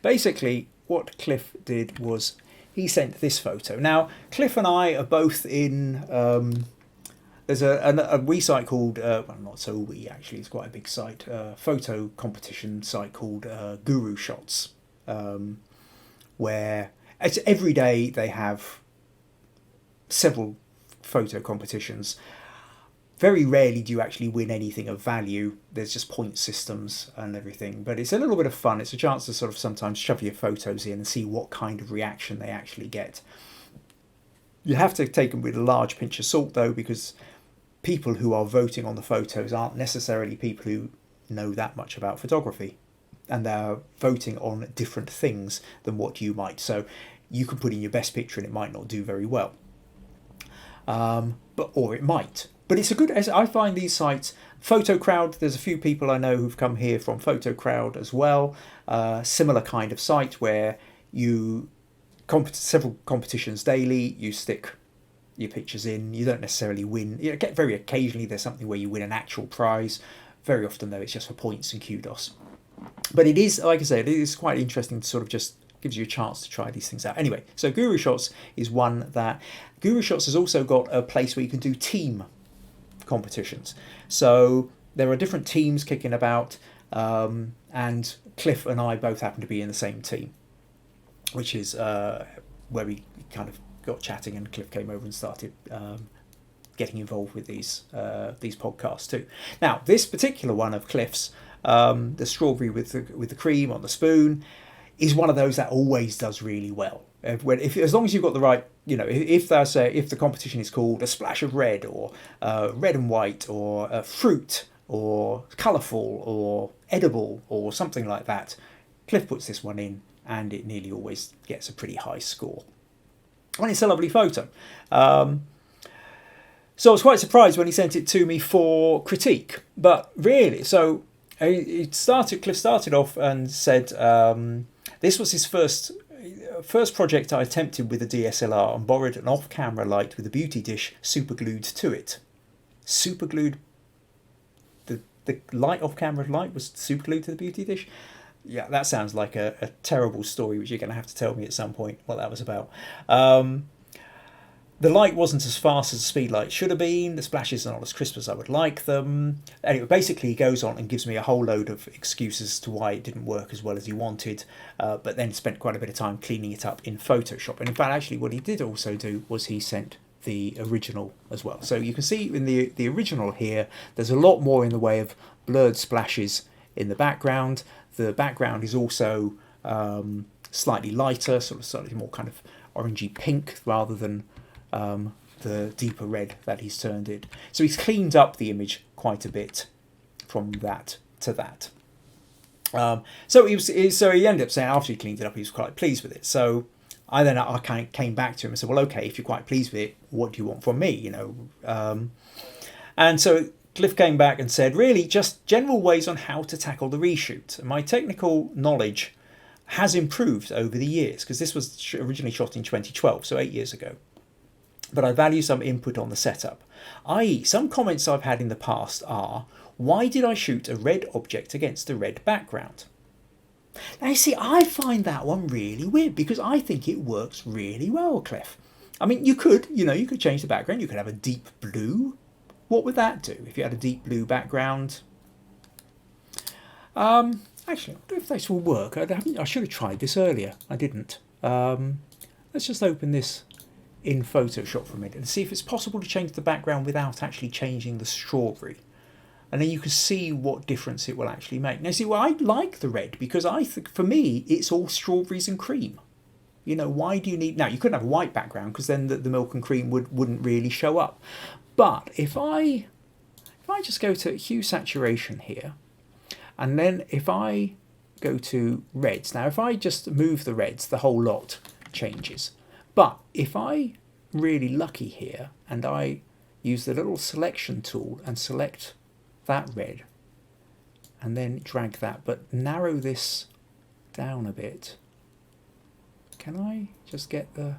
[SPEAKER 1] basically what Cliff did was he sent this photo. Now, Cliff and I are both in... there's a wee site called, not so wee actually, it's quite a big site, photo competition site called Guru Shots, where it's every day they have several photo competitions. Very rarely do you actually win anything of value. There's just point systems and everything, but it's a little bit of fun. It's a chance to sort of sometimes shove your photos in and see what kind of reaction they actually get. You have to take them with a large pinch of salt, though, because people who are voting on the photos aren't necessarily people who know that much about photography, and they're voting on different things than what you might. So you can put in your best picture and it might not do very well, or it might. But it's a good, as I find these sites, Photo Crowd, there's a few people I know who've come here from Photo Crowd as well. Similar kind of site where you several competitions daily, you stick your pictures in, you don't necessarily win. You get very occasionally there's something where you win an actual prize. Very often though it's just for points and kudos. But it is, like I said, it is quite interesting to sort of just gives you a chance to try these things out. Anyway, so Guru Shots is one that... Guru Shots has also got a place where you can do team competitions. So there are different teams kicking about, and Cliff and I both happen to be in the same team, which is where we kind of got chatting, and Cliff came over and started getting involved with these podcasts too. Now, this particular one of Cliff's, the strawberry with the cream on the spoon, is one of those that always does really well. If as long as you've got the right, if the competition is called a splash of red, or red and white, or fruit, or colourful, or edible, or something like that, Cliff puts this one in, and it nearly always gets a pretty high score. And it's a lovely photo. So I was quite surprised when he sent it to me for critique. But really, so Cliff started off and said this was his first project I attempted with a DSLR, and borrowed an off-camera light with a beauty dish superglued to it. Superglued? The light, off-camera light, was superglued to the beauty dish? Yeah, that sounds like a terrible story, which you're going to have to tell me at some point what that was about. The light wasn't as fast as the speed light should have been. The splashes are not as crisp as I would like them. Anyway, basically he goes on and gives me a whole load of excuses as to why it didn't work as well as he wanted, but then spent quite a bit of time cleaning it up in Photoshop. And in fact, actually what he did also do was he sent the original as well. So you can see in the original here, there's a lot more in the way of blurred splashes in the background. The background is also slightly lighter, sort of slightly more kind of orangey pink rather than the deeper red that he's turned it. So he's cleaned up the image quite a bit from that to that. So he ended up saying after he cleaned it up, he was quite pleased with it. So I came back to him and said, well, okay, if you're quite pleased with it, what do you want from me? And so Cliff came back and said, really, just general ways on how to tackle the reshoot. My technical knowledge has improved over the years, because this was originally shot in 2012, so 8 years ago. But I value some input on the setup. I.e., some comments I've had in the past are, why did I shoot a red object against a red background? Now, you see, I find that one really weird, because I think it works really well, Cliff. I mean, you could change the background. You could have a deep blue. What would that do if you had a deep blue background? Actually, I wonder if this will work. I should have tried this earlier. I didn't. Let's just open this in Photoshop for a minute and see if it's possible to change the background without actually changing the strawberry. And then you can see what difference it will actually make. Now, see, well, I like the red because I think, for me, it's all strawberries and cream. Why do you need... Now, you couldn't have a white background because then the milk and cream wouldn't really show up. But if I just go to hue saturation here, and then if I go to reds, now if I just move the reds, the whole lot changes. But if I really lucky here and I use the little selection tool and select that red and then drag that, but narrow this down a bit, can I just get the...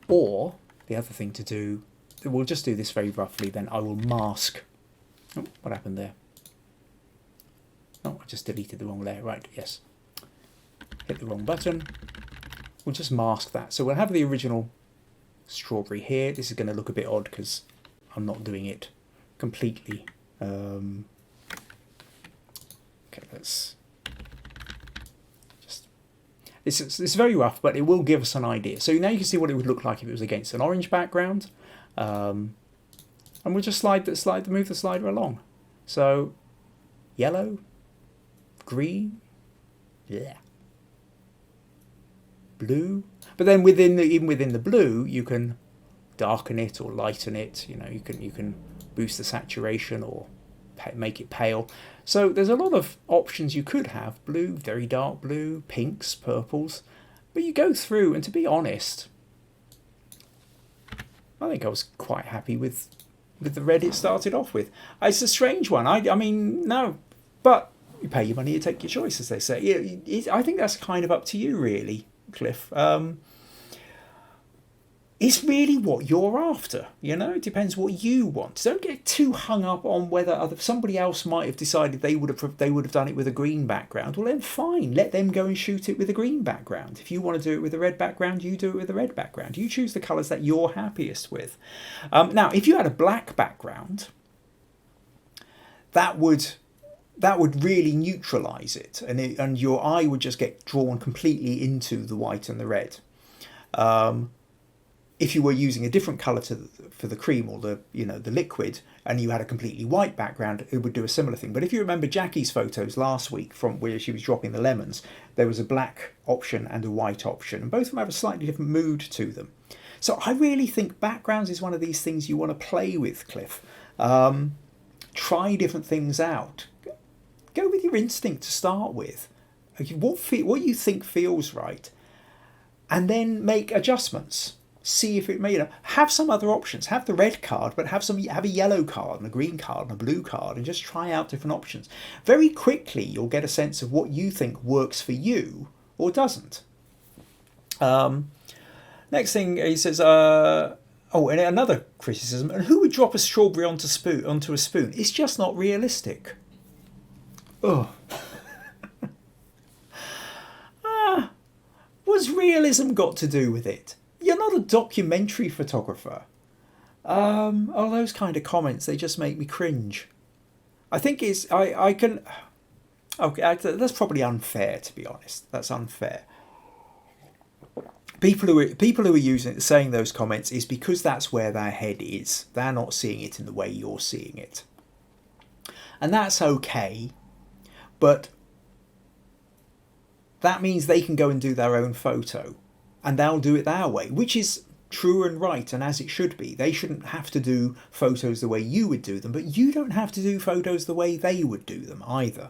[SPEAKER 1] Or the other thing to do, we'll just do this very roughly, then I will mask... Oh, what happened there? Oh, I just deleted the wrong layer. Right, yes. Hit the wrong button. We'll just mask that. So we'll have the original strawberry here. This is going to look a bit odd because I'm not doing it completely. Okay, let's just... It's very rough, but it will give us an idea. So now you can see what it would look like if it was against an orange background. And we'll just move the slider along. So yellow, green, yeah, blue. But then even within the blue, you can darken it or lighten it. You can boost the saturation or make it pale. So there's a lot of options you could have: blue, very dark blue, pinks, purples. But you go through, and to be honest, I think I was quite happy with the red it started off with. It's a strange one. I mean, no, but you pay your money, you take your choice, as they say. I think that's kind of up to you, really, Cliff. It's really what you're after, It depends what you want. Don't get too hung up on whether somebody else might have decided they would have done it with a green background. Well, then fine, let them go and shoot it with a green background. If you want to do it with a red background, you do it with a red background. You choose the colours that you're happiest with. Now, if you had a black background, that would really neutralise it, and your eye would just get drawn completely into the white and the red. If you were using a different colour for the cream or the liquid, and you had a completely white background, it would do a similar thing. But if you remember Jackie's photos last week from where she was dropping the lemons, there was a black option and a white option, and both of them have a slightly different mood to them. So I really think backgrounds is one of these things you want to play with, Cliff. Try different things out. Go with your instinct to start with. What you think feels right, and then make adjustments. See if it may, have some other options. Have the red card, but have a yellow card and a green card and a blue card, and just try out different options. Very quickly, you'll get a sense of what you think works for you or doesn't. Next thing he says, and another criticism. And who would drop a strawberry onto a spoon? It's just not realistic. Oh. What's realism got to do with it? You're not a documentary photographer. Those kind of comments, they just make me cringe. I think I can... Okay, that's probably unfair, to be honest. That's unfair. People who are saying those comments is because that's where their head is. They're not seeing it in the way you're seeing it. And that's okay, but that means they can go and do their own photo. And they'll do it their way, which is true and right, and as it should be. They shouldn't have to do photos the way you would do them, but you don't have to do photos the way they would do them either.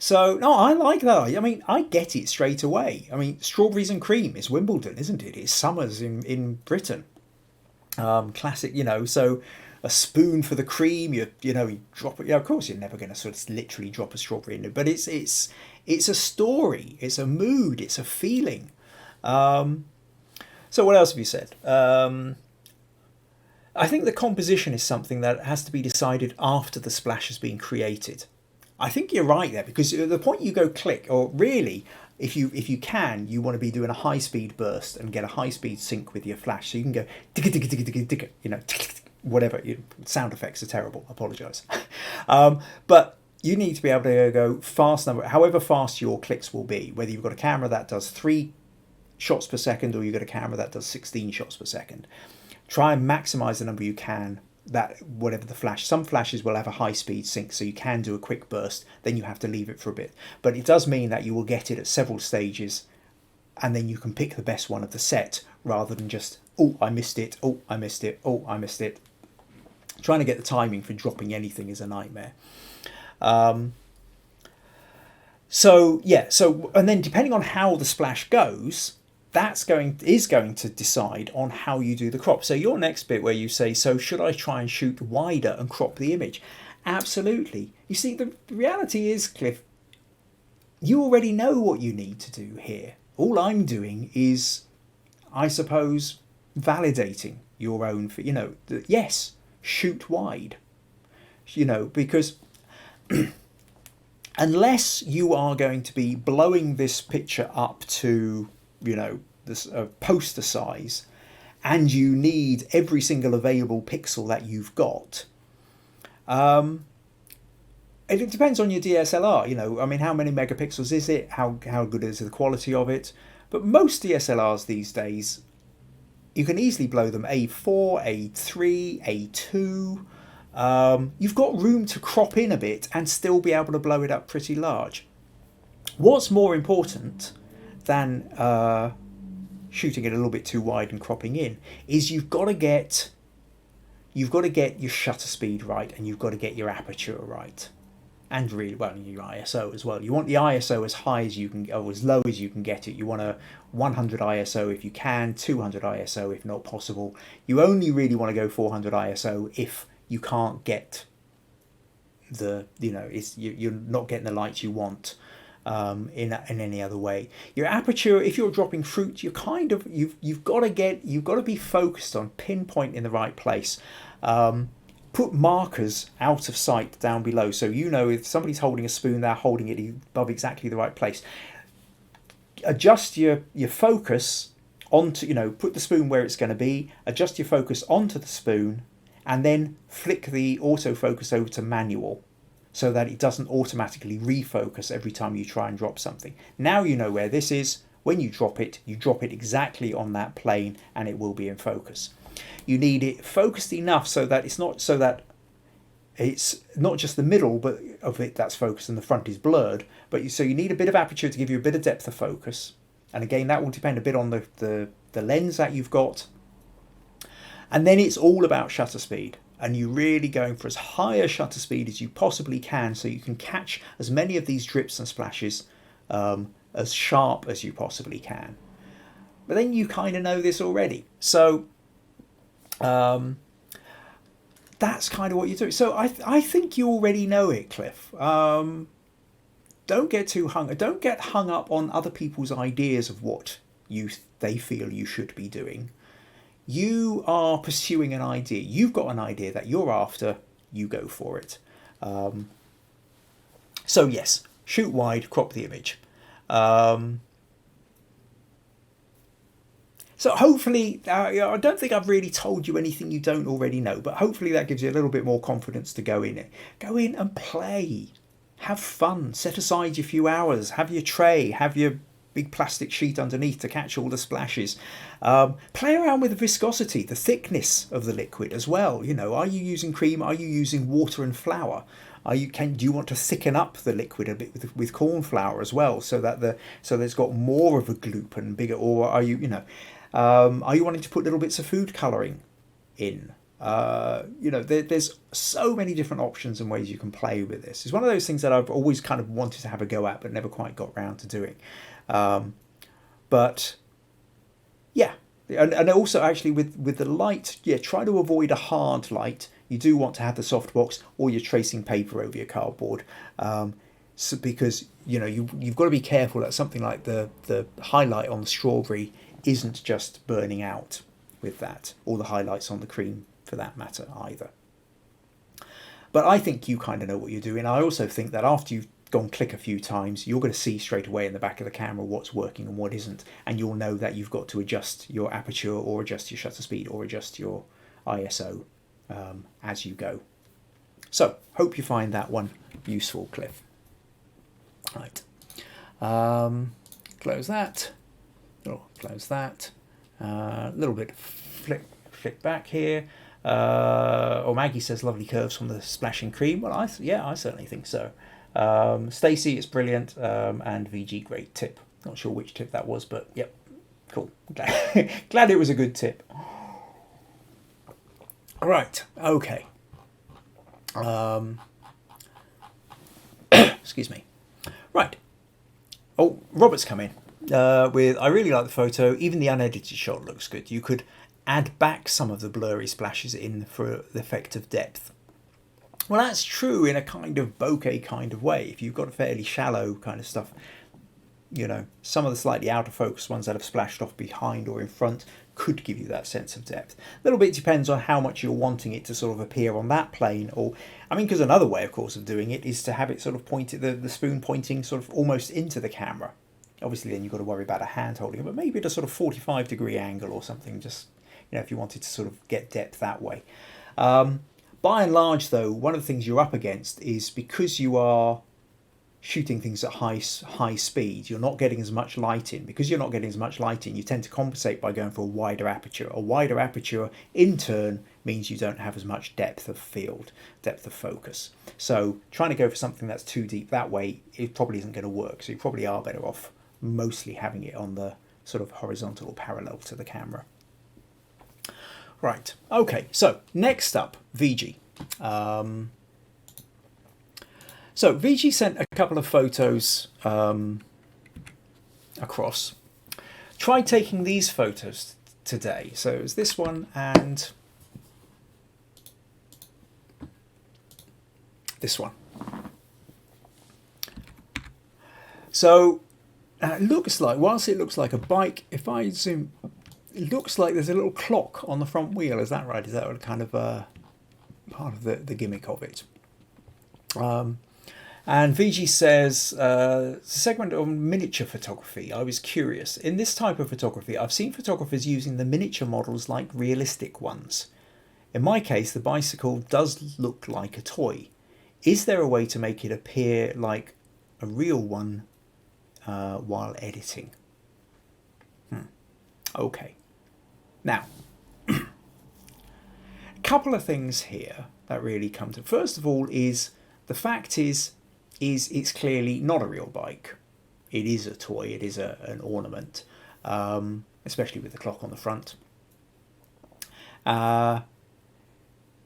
[SPEAKER 1] So, no, I like that. I mean, I get it straight away. I mean, strawberries and cream is Wimbledon, isn't it? It's summers in Britain. Classic, so a spoon for the cream, you drop it. Yeah, of course, you're never going to sort of literally drop a strawberry in it, but it's a story, it's a mood, it's a feeling. So what else have you said? I think the composition is something that has to be decided after the splash has been created. I think you're right there, because at the point you go click, or really, if you can, you want to be doing a high-speed burst and get a high-speed sync with your flash. So you can go, whatever. Sound effects are terrible, I apologise. But you need to be able to go fast however fast your clicks will be, whether you've got a camera that does 3 shots per second or you've got a camera that does 16 shots per second. Try and maximize the number you can, that whatever the flash. Some flashes will have a high speed sync, so you can do a quick burst, then you have to leave it for a bit. But it does mean that you will get it at several stages, and then you can pick the best one of the set rather than just, oh, I missed it, oh, I missed it, oh, I missed it. Trying to get the timing for dropping anything is a nightmare. So and then depending on how the splash goes, is going to decide on how you do the crop. So your next bit where you say, so should I try and shoot wider and crop the image? Absolutely. You see, the reality is, Cliff, you already know what you need to do here. All I'm doing is, I suppose, validating your own, yes, shoot wide, because unless you are going to be blowing this picture up to, this poster size, and you need every single available pixel that you've got, it depends on your DSLR. I mean, how many megapixels is it? How good is the quality of it? But most DSLRs these days, you can easily blow them A4, A3, A2. You've got room to crop in a bit and still be able to blow it up pretty large. What's more important than shooting it a little bit too wide and cropping in, is you've got to get your shutter speed right, and you've got to get your aperture right, and really, well, your ISO as well. You want the ISO as high as you can, or as low as you can get it. You want a 100 ISO if you can, 200 ISO if not possible. You only really want to go 400 ISO if you can't get you're not getting the light you want in any other way. Your aperture, if you're dropping fruit, you've got to be focused on pinpoint in the right place. Put markers out of sight down below, so if somebody's holding a spoon, they're holding it above exactly the right place. Adjust your focus onto, put the spoon where it's going to be, adjust your focus onto the spoon, and then flick the autofocus over to manual so that it doesn't automatically refocus every time you try and drop something. Now you know where this is. When you drop it exactly on that plane and it will be in focus. You need it focused enough so that it's not just the middle but of it that's focused and the front is blurred. So you need a bit of aperture to give you a bit of depth of focus. And again, that will depend a bit on the lens that you've got. And then it's all about shutter speed. And you're really going for as high a shutter speed as you possibly can so you can catch as many of these drips and splashes as sharp as you possibly can. But then you kind of know this already. So that's kind of what you do. So I think you already know it, Cliff. Don't get hung up on other people's ideas of what they feel you should be doing. You are pursuing an idea. You've got an idea that you're after. You go for it. So yes, shoot wide, crop the image. So hopefully, I don't think I've really told you anything you don't already know, but hopefully that gives you a little bit more confidence to go in. Go in and play. Have fun. Set aside your few hours. Have your tray. Have your big plastic sheet underneath to catch all the splashes. Play around with the viscosity, the thickness of the liquid as well. Are you using cream? Are you using water and flour? Do you want to thicken up the liquid a bit with corn flour as well, so there's got more of a gloop and bigger? Or are you wanting to put little bits of food colouring in? There's so many different options and ways you can play with this. It's one of those things that I've always kind of wanted to have a go at, but never quite got round to doing. But yeah, and also actually with the light, try to avoid a hard light. You do want to have the softbox or your tracing paper over your cardboard, because you've got to be careful that something like the highlight on the strawberry isn't just burning out with that, or the highlights on the cream for that matter either. But I think you kind of know what you're doing. I also think that after you've gone click a few times, you're going to see straight away in the back of the camera what's working and what isn't, and you'll know that you've got to adjust your aperture or adjust your shutter speed or adjust your ISO as you go. So hope you find that one useful, Cliff. Right, close that. Close that. A little bit flick back here. Maggie says lovely curves from the splashing cream. Well, I certainly think so. Stacey, it's brilliant, and VG, great tip. Not sure which tip that was, but yep, cool. Glad it was a good tip. Right, okay. Excuse me. Right. Oh, Robert's come in with, I really like the photo. Even the unedited shot looks good. You could add back some of the blurry splashes in for the effect of depth. Well, that's true in a kind of bokeh kind of way. If you've got a fairly shallow kind of stuff, some of the slightly out of focus ones that have splashed off behind or in front could give you that sense of depth. A little bit depends on how much you're wanting it to sort of appear on that plane. Because another way, of course, of doing it is to have it sort of pointed, the spoon pointing sort of almost into the camera. Obviously, then you've got to worry about a hand holding it, but maybe at a sort of 45-degree angle or something, just, if you wanted to sort of get depth that way. By and large, though, one of the things you're up against is because you are shooting things at high speed, you're not getting as much light in. Because you're not getting as much light in, you tend to compensate by going for a wider aperture. A wider aperture, in turn, means you don't have as much depth of field, depth of focus. So trying to go for something that's too deep that way, it probably isn't going to work. So you probably are better off mostly having it on the sort of horizontal or parallel to the camera. Right, okay, so next up, VG. So VG sent a couple of photos across. Try taking these photos today. So it's this one and this one. So it looks like, whilst it looks like a bike, if I zoom, it looks like there's a little clock on the front wheel. Is that right? Is that kind of part of the gimmick of it? And VG says, it's a segment on miniature photography. I was curious. In this type of photography, I've seen photographers using the miniature models like realistic ones. In my case, the bicycle does look like a toy. Is there a way to make it appear like a real one while editing? Okay. Now, a couple of things here that really come to. First of all, is the fact is it's clearly not a real bike. It is a toy. It is an ornament, especially with the clock on the front.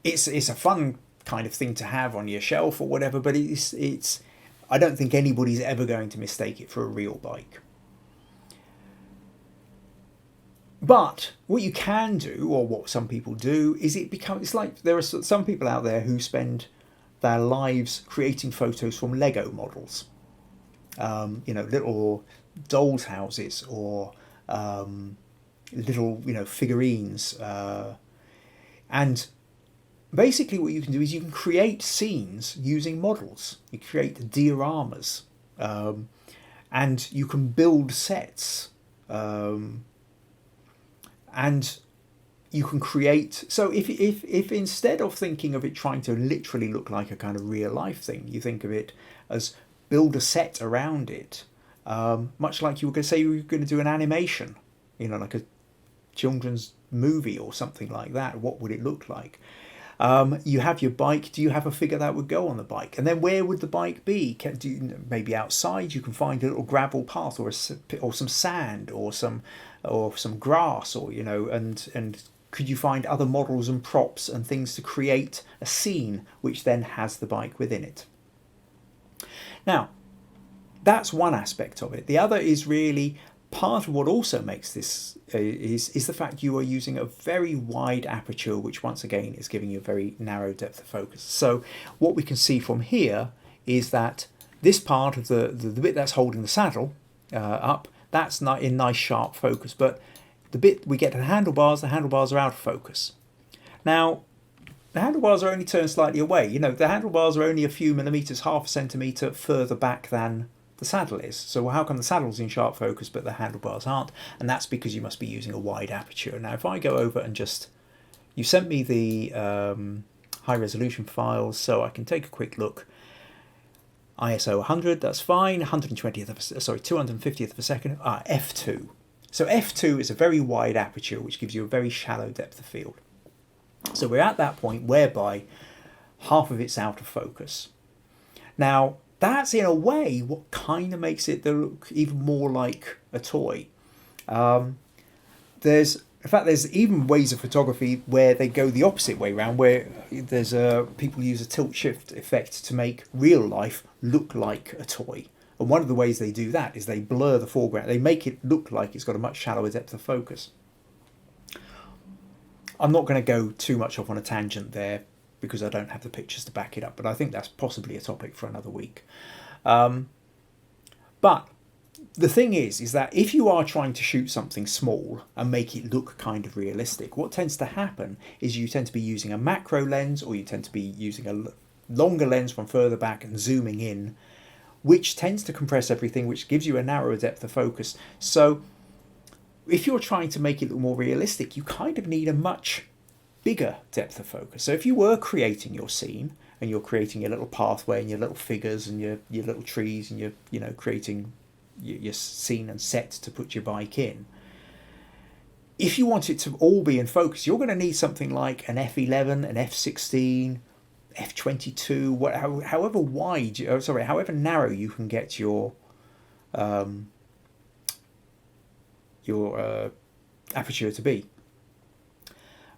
[SPEAKER 1] It's a fun kind of thing to have on your shelf or whatever, but it's I don't think anybody's ever going to mistake it for a real bike. But what you can do, or what some people do, is it's like there are some people out there who spend their lives creating photos from Lego models, little dolls' houses or little figurines, and basically what you can do is you can create scenes using models. You create dioramas, and you can build sets, and you can create. So if instead of thinking of it trying to literally look like a kind of real life thing, you think of it as build a set around it, much like you were going to say you were going to do an animation, like a children's movie or something like that. What would it look like? You have your bike. Do you have a figure that would go on the bike? And then where would the bike be? Maybe outside you can find a little gravel path or some sand or some grass, or and could you find other models and props and things to create a scene which then has the bike within it? Now, that's one aspect of it. The other is really part of what also makes this is the fact you are using a very wide aperture, which once again is giving you a very narrow depth of focus. So what we can see from here is that this part of the bit that's holding the saddle up, that's not in nice sharp focus, but the bit we get to the handlebars are out of focus. Now, the handlebars are only turned slightly away. The handlebars are only a few millimeters, half a centimeter further back than the saddle is. So how come the saddle's in sharp focus but the handlebars aren't? And that's because you must be using a wide aperture. Now, if I go over and you sent me the high resolution files, so I can take a quick look. ISO 100, that's fine. 250th of a second. F2. So F2 is a very wide aperture, which gives you a very shallow depth of field. So we're at that point whereby half of it's out of focus. Now, that's in a way what kind of makes it look even more like a toy. There's even ways of photography where they go the opposite way around, where there's people use a tilt shift effect to make real life look like a toy. And one of the ways they do that is they blur the foreground. They make it look like it's got a much shallower depth of focus. I'm not going to go too much off on a tangent there because I don't have the pictures to back it up, but I think that's possibly a topic for another week. But the thing is that if you are trying to shoot something small and make it look kind of realistic, what tends to happen is you tend to be using a macro lens, or you tend to be using a longer lens from further back and zooming in, which tends to compress everything, which gives you a narrower depth of focus. So if you're trying to make it look more realistic, you kind of need a much bigger depth of focus. So if you were creating your scene and you're creating your little pathway and your little figures and your little trees and you're creating your scene and set to put your bike in, if you want it to all be in focus, you're going to need something like an F11, an F16, F22, however narrow you can get your your aperture to be.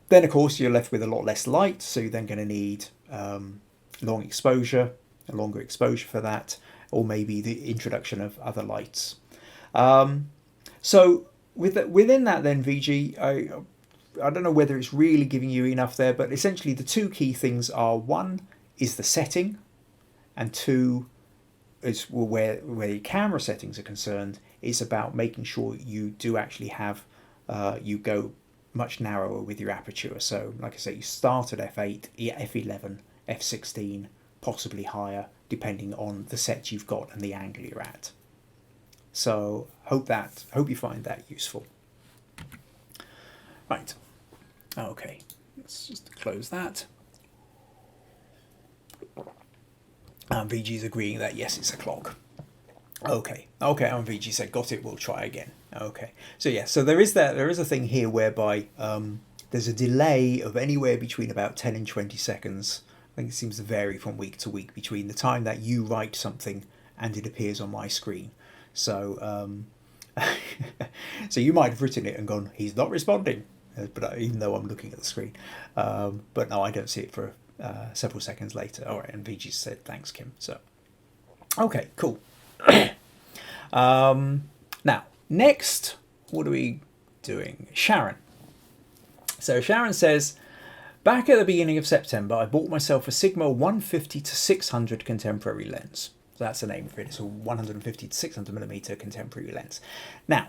[SPEAKER 1] Then, of course, you're left with a lot less light, so you're then going to need long exposure, a longer exposure for that, or maybe the introduction of other lights. So within that, then VG, I don't know whether it's really giving you enough there, but essentially the two key things are: one is the setting, and two is where your camera settings are concerned. It's about making sure you do actually have you go much narrower with your aperture. So like I say, you start at f8, f11, f16, possibly higher, depending on the set you've got and the angle you're at. So hope you find that useful. Right. Okay. Let's just close that. VG's agreeing that yes, it's a clock. Okay. And VG said, got it. We'll try again. Okay. So yeah. So there is a thing here whereby there's a delay of anywhere between about 10 and 20 seconds. I think it seems to vary from week to week between the time that you write something and it appears on my screen. So so you might have written it and gone, he's not responding, but even though I'm looking at the screen, but no, I don't see it for several seconds later. All right, and VG said thanks, Kim. So okay, cool. Now next, what are we doing? Sharon. So Sharon says, back at the beginning of September, I bought myself a Sigma 150 to 600 contemporary lens. So that's the name for it. It's a 150 to 600 millimeter contemporary lens. Now,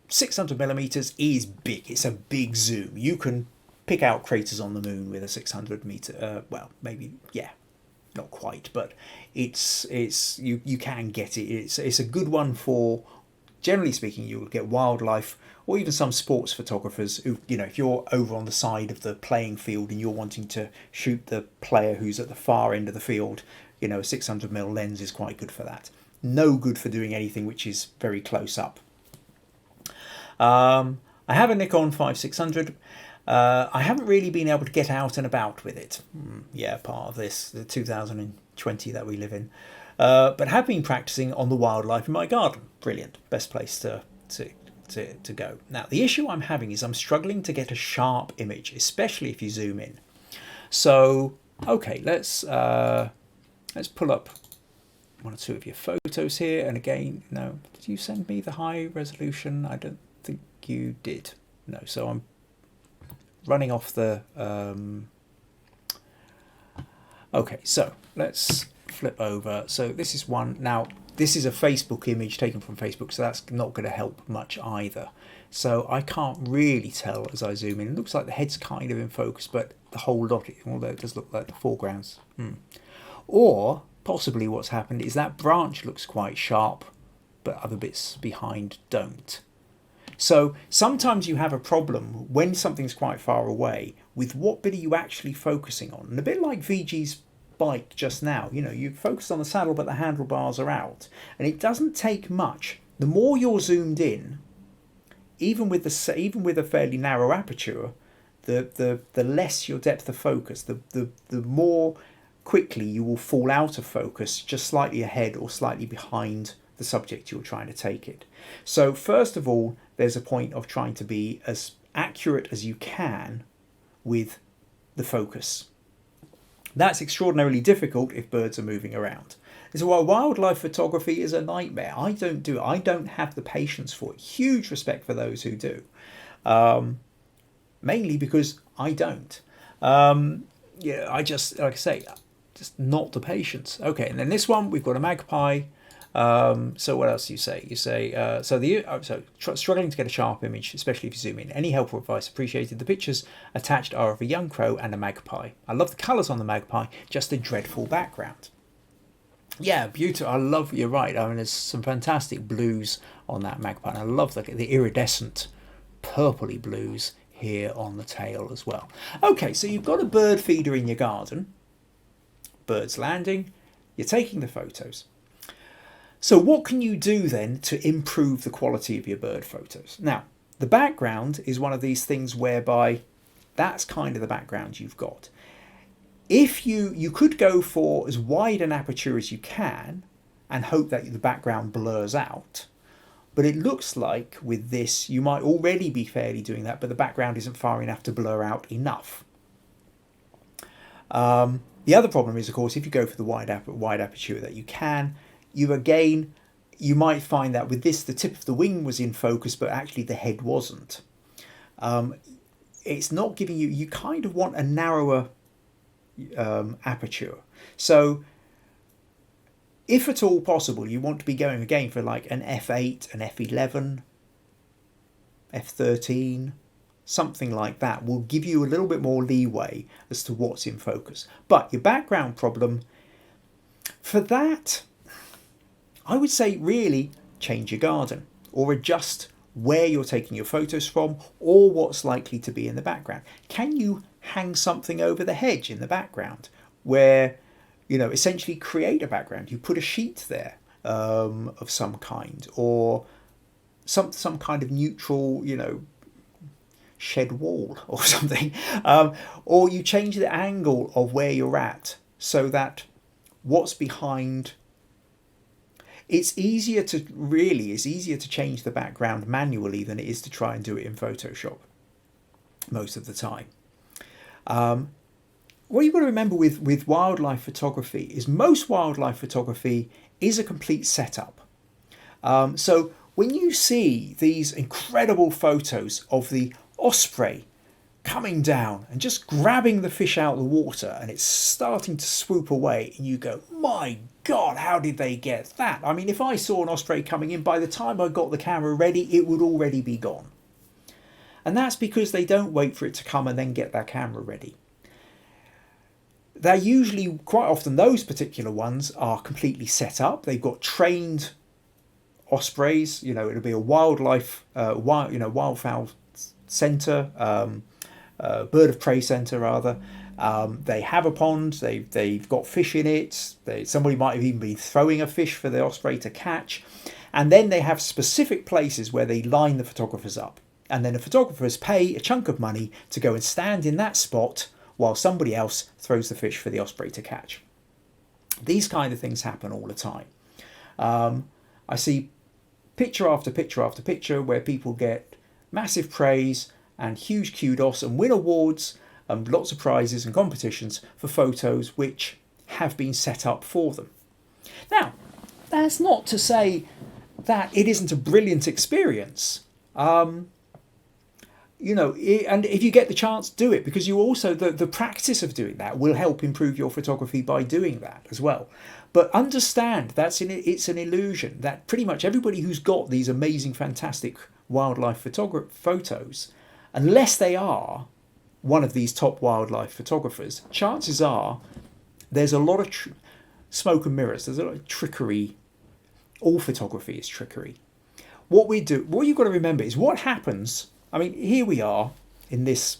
[SPEAKER 1] 600 millimeters is big. It's a big zoom. You can pick out craters on the moon with a 600 meter. Well, maybe, yeah, not quite, but you can get it. It's a good one for, generally speaking, you'll get wildlife or even some sports photographers who, if you're over on the side of the playing field and you're wanting to shoot the player who's at the far end of the field, a 600mm lens is quite good for that. No good for doing anything which is very close up. I have a Nikon 5600. I haven't really been able to get out and about with it. Yeah, part of this, the 2020 that we live in. But have been practicing on the wildlife in my garden. Brilliant. Best place to go. Now, the issue I'm having is I'm struggling to get a sharp image, especially if you zoom in. So, okay, let's pull up one or two of your photos here. And again, no, did you send me the high resolution? I don't think you did. No, so I'm running off the... Okay, so let's flip over. So this is one. Now, this is a Facebook image taken from Facebook, so that's not going to help much either. So I can't really tell as I zoom in. It looks like the head's kind of in focus, but the whole lot, although it does look like the foreground's. Or possibly what's happened is that branch looks quite sharp, but other bits behind don't. So sometimes you have a problem when something's quite far away with what bit are you actually focusing on. And a bit like VG's bike just now, you focus on the saddle but the handlebars are out, and it doesn't take much. The more you're zoomed in, even with a fairly narrow aperture, the less your depth of focus, the more quickly you will fall out of focus, just slightly ahead or slightly behind the subject you're trying to take it. So first of all, there's a point of trying to be as accurate as you can with the focus. That's extraordinarily difficult if birds are moving around. This is why wildlife photography is a nightmare. I don't do it. I don't have the patience for it. Huge respect for those who do. Mainly because I don't. I just, like I say, just not the patience. Okay, and then this one, we've got a magpie. So what else do you say? You say, struggling to get a sharp image, especially if you zoom in. Any helpful advice appreciated. The pictures attached are of a young crow and a magpie. I love the colours on the magpie, just a dreadful background. Yeah, beautiful. You're right. I mean, there's some fantastic blues on that magpie. And I love the iridescent purpley blues here on the tail as well. Okay, so you've got a bird feeder in your garden. Birds landing. You're taking the photos. So what can you do then to improve the quality of your bird photos? Now, the background is one of these things whereby that's kind of the background you've got. If you could go for as wide an aperture as you can and hope that the background blurs out. But it looks like with this, you might already be fairly doing that, but the background isn't far enough to blur out enough. The other problem is, of course, if you go for the wide aperture that you might find that with this, the tip of the wing was in focus, but actually the head wasn't. It's not giving you kind of want a narrower aperture. So if at all possible, you want to be going again for like an f8, an f11, f13, something like that will give you a little bit more leeway as to what's in focus. But your background problem, for that, I would say really change your garden or adjust where you're taking your photos from or what's likely to be in the background. Can you hang something over the hedge in the background where, essentially create a background? You put a sheet there of some kind, or some kind of neutral, shed wall or something, or you change the angle of where you're at so that what's behind. It's easier to change the background manually than it is to try and do it in Photoshop most of the time. What you've got to remember with wildlife photography is most wildlife photography is a complete setup. So when you see these incredible photos of the osprey coming down and just grabbing the fish out of the water and it's starting to swoop away, and you go, my God, how did they get that? I mean, if I saw an osprey coming in, by the time I got the camera ready, it would already be gone. And that's because they don't wait for it to come and then get their camera ready. They're usually, quite often, those particular ones are completely set up. They've got trained ospreys. It'll be a wildlife, wildfowl centre, bird of prey centre rather. They have a pond. They've got fish in it. Somebody might have even been throwing a fish for the osprey to catch, and then they have specific places where they line the photographers up, and then the photographers pay a chunk of money to go and stand in that spot while somebody else throws the fish for the osprey to catch. These kind of things happen all the time. I see picture after picture after picture where people get massive praise and huge kudos and win awards and lots of prizes and competitions for photos which have been set up for them. Now, that's not to say that it isn't a brilliant experience. And if you get the chance, do it, because you also, the practice of doing that will help improve your photography by doing that as well. But understand it's an illusion that pretty much everybody who's got these amazing, fantastic wildlife photos, unless they are one of these top wildlife photographers, chances are there's a lot of smoke and mirrors. There's a lot of trickery. All photography is trickery. What you've got to remember is what happens. I mean, here we are in this,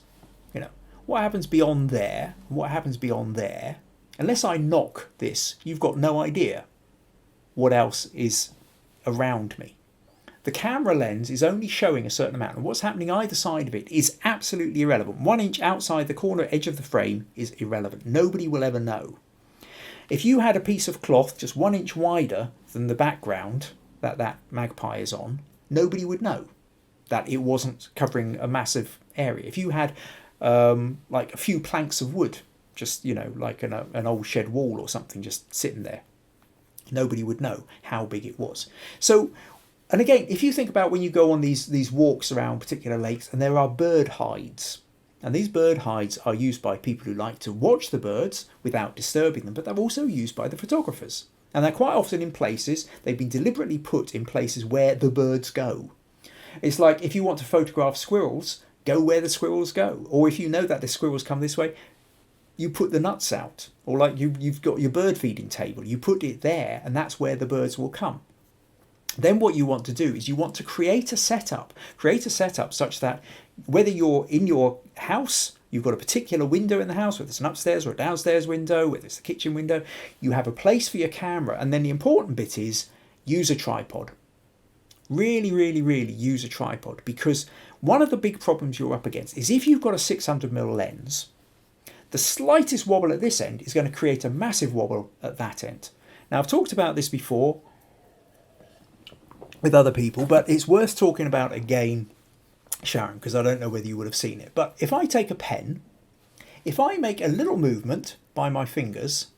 [SPEAKER 1] what happens beyond there, what happens beyond there. Unless I knock this, you've got no idea what else is around me. The camera lens is only showing a certain amount, and what's happening either side of it is absolutely irrelevant. 1 inch outside the corner edge of the frame is irrelevant. Nobody will ever know. If you had a piece of cloth just 1 inch wider than the background that magpie is on, nobody would know that it wasn't covering a massive area. If you had like a few planks of wood, just, like an old shed wall or something just sitting there, nobody would know how big it was. So, and again, if you think about when you go on these walks around particular lakes and there are bird hides, and these bird hides are used by people who like to watch the birds without disturbing them, but they're also used by the photographers. And they're quite often in places, they've been deliberately put in places where the birds go. It's like if you want to photograph squirrels, go where the squirrels go. Or if you know that the squirrels come this way, you put the nuts out. Or like you've got your bird feeding table, you put it there, and that's where the birds will come. Then what you want to do is you want to create a setup such that whether you're in your house, you've got a particular window in the house, whether it's an upstairs or a downstairs window, whether it's the kitchen window, you have a place for your camera. And then the important bit is use a tripod. Really, really, really use a tripod, because one of the big problems you're up against is if you've got a 600mm lens, the slightest wobble at this end is going to create a massive wobble at that end. Now, I've talked about this before. with other people, but it's worth talking about again, Sharon, because I don't know whether you would have seen it. But if I take a pen, if I make a little movement by my fingers,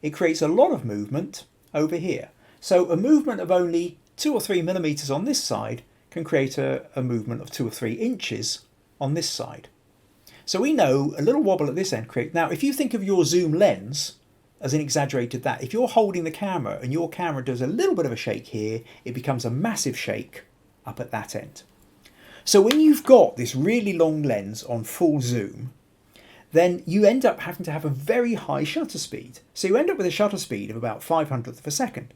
[SPEAKER 1] it creates a lot of movement over here. So a movement of only 2 or 3 millimeters on this side can create a movement of 2 or 3 inches on this side. So we know a little wobble at this end creates. Now, if you think of your zoom lens as an exaggerated that, if you're holding the camera and your camera does a little bit of a shake here, it becomes a massive shake up at that end. So when you've got this really long lens on full zoom, then you end up having to have a very high shutter speed. So you end up with a shutter speed of about 500th of a second.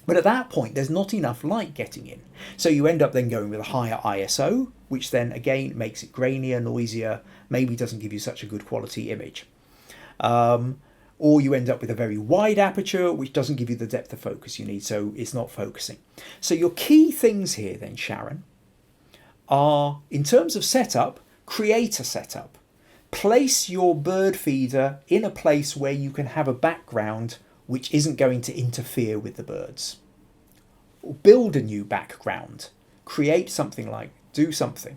[SPEAKER 1] But at that point, there's not enough light getting in. So you end up then going with a higher ISO, which then again makes it grainier, noisier, maybe doesn't give you such a good quality image. Or you end up with a very wide aperture, which doesn't give you the depth of focus you need, so it's not focusing. So your key things here then, Sharon, are, in terms of setup, create a setup. Place your bird feeder in a place where you can have a background which isn't going to interfere with the birds. Build a new background. Create something like, do something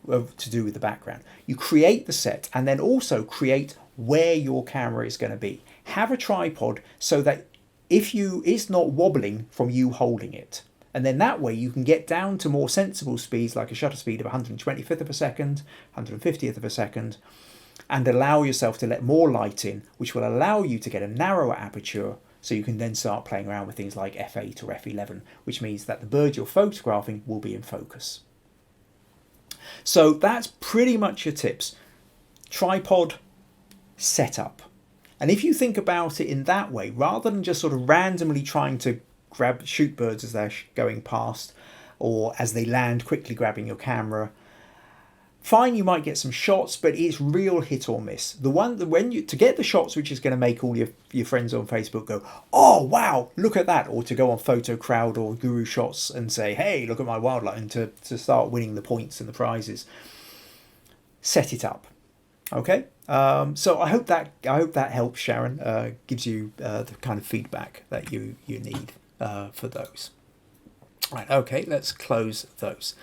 [SPEAKER 1] to do with the background. You create the set and then also create where your camera is going to be. Have a tripod so that it's not wobbling from you holding it. And then that way you can get down to more sensible speeds like a shutter speed of 125th of a second, 150th of a second, and allow yourself to let more light in, which will allow you to get a narrower aperture so you can then start playing around with things like f8 or f11, which means that the bird you're photographing will be in focus. So that's pretty much your tips. Tripod setup. And if you think about it in that way, rather than just sort of randomly trying to shoot birds as they're going past or as they land, quickly grabbing your camera, fine, you might get some shots, but it's real hit or miss. The one that to get the shots which is going to make all your friends on Facebook go, oh wow, look at that, or to go on Photo Crowd or Guru Shots and say, hey, look at my wildlife, and to start winning the points and the prizes. Set it up. Okay, so I hope that helps, Sharon. Gives you the kind of feedback that you need for those. Right, okay, let's close those.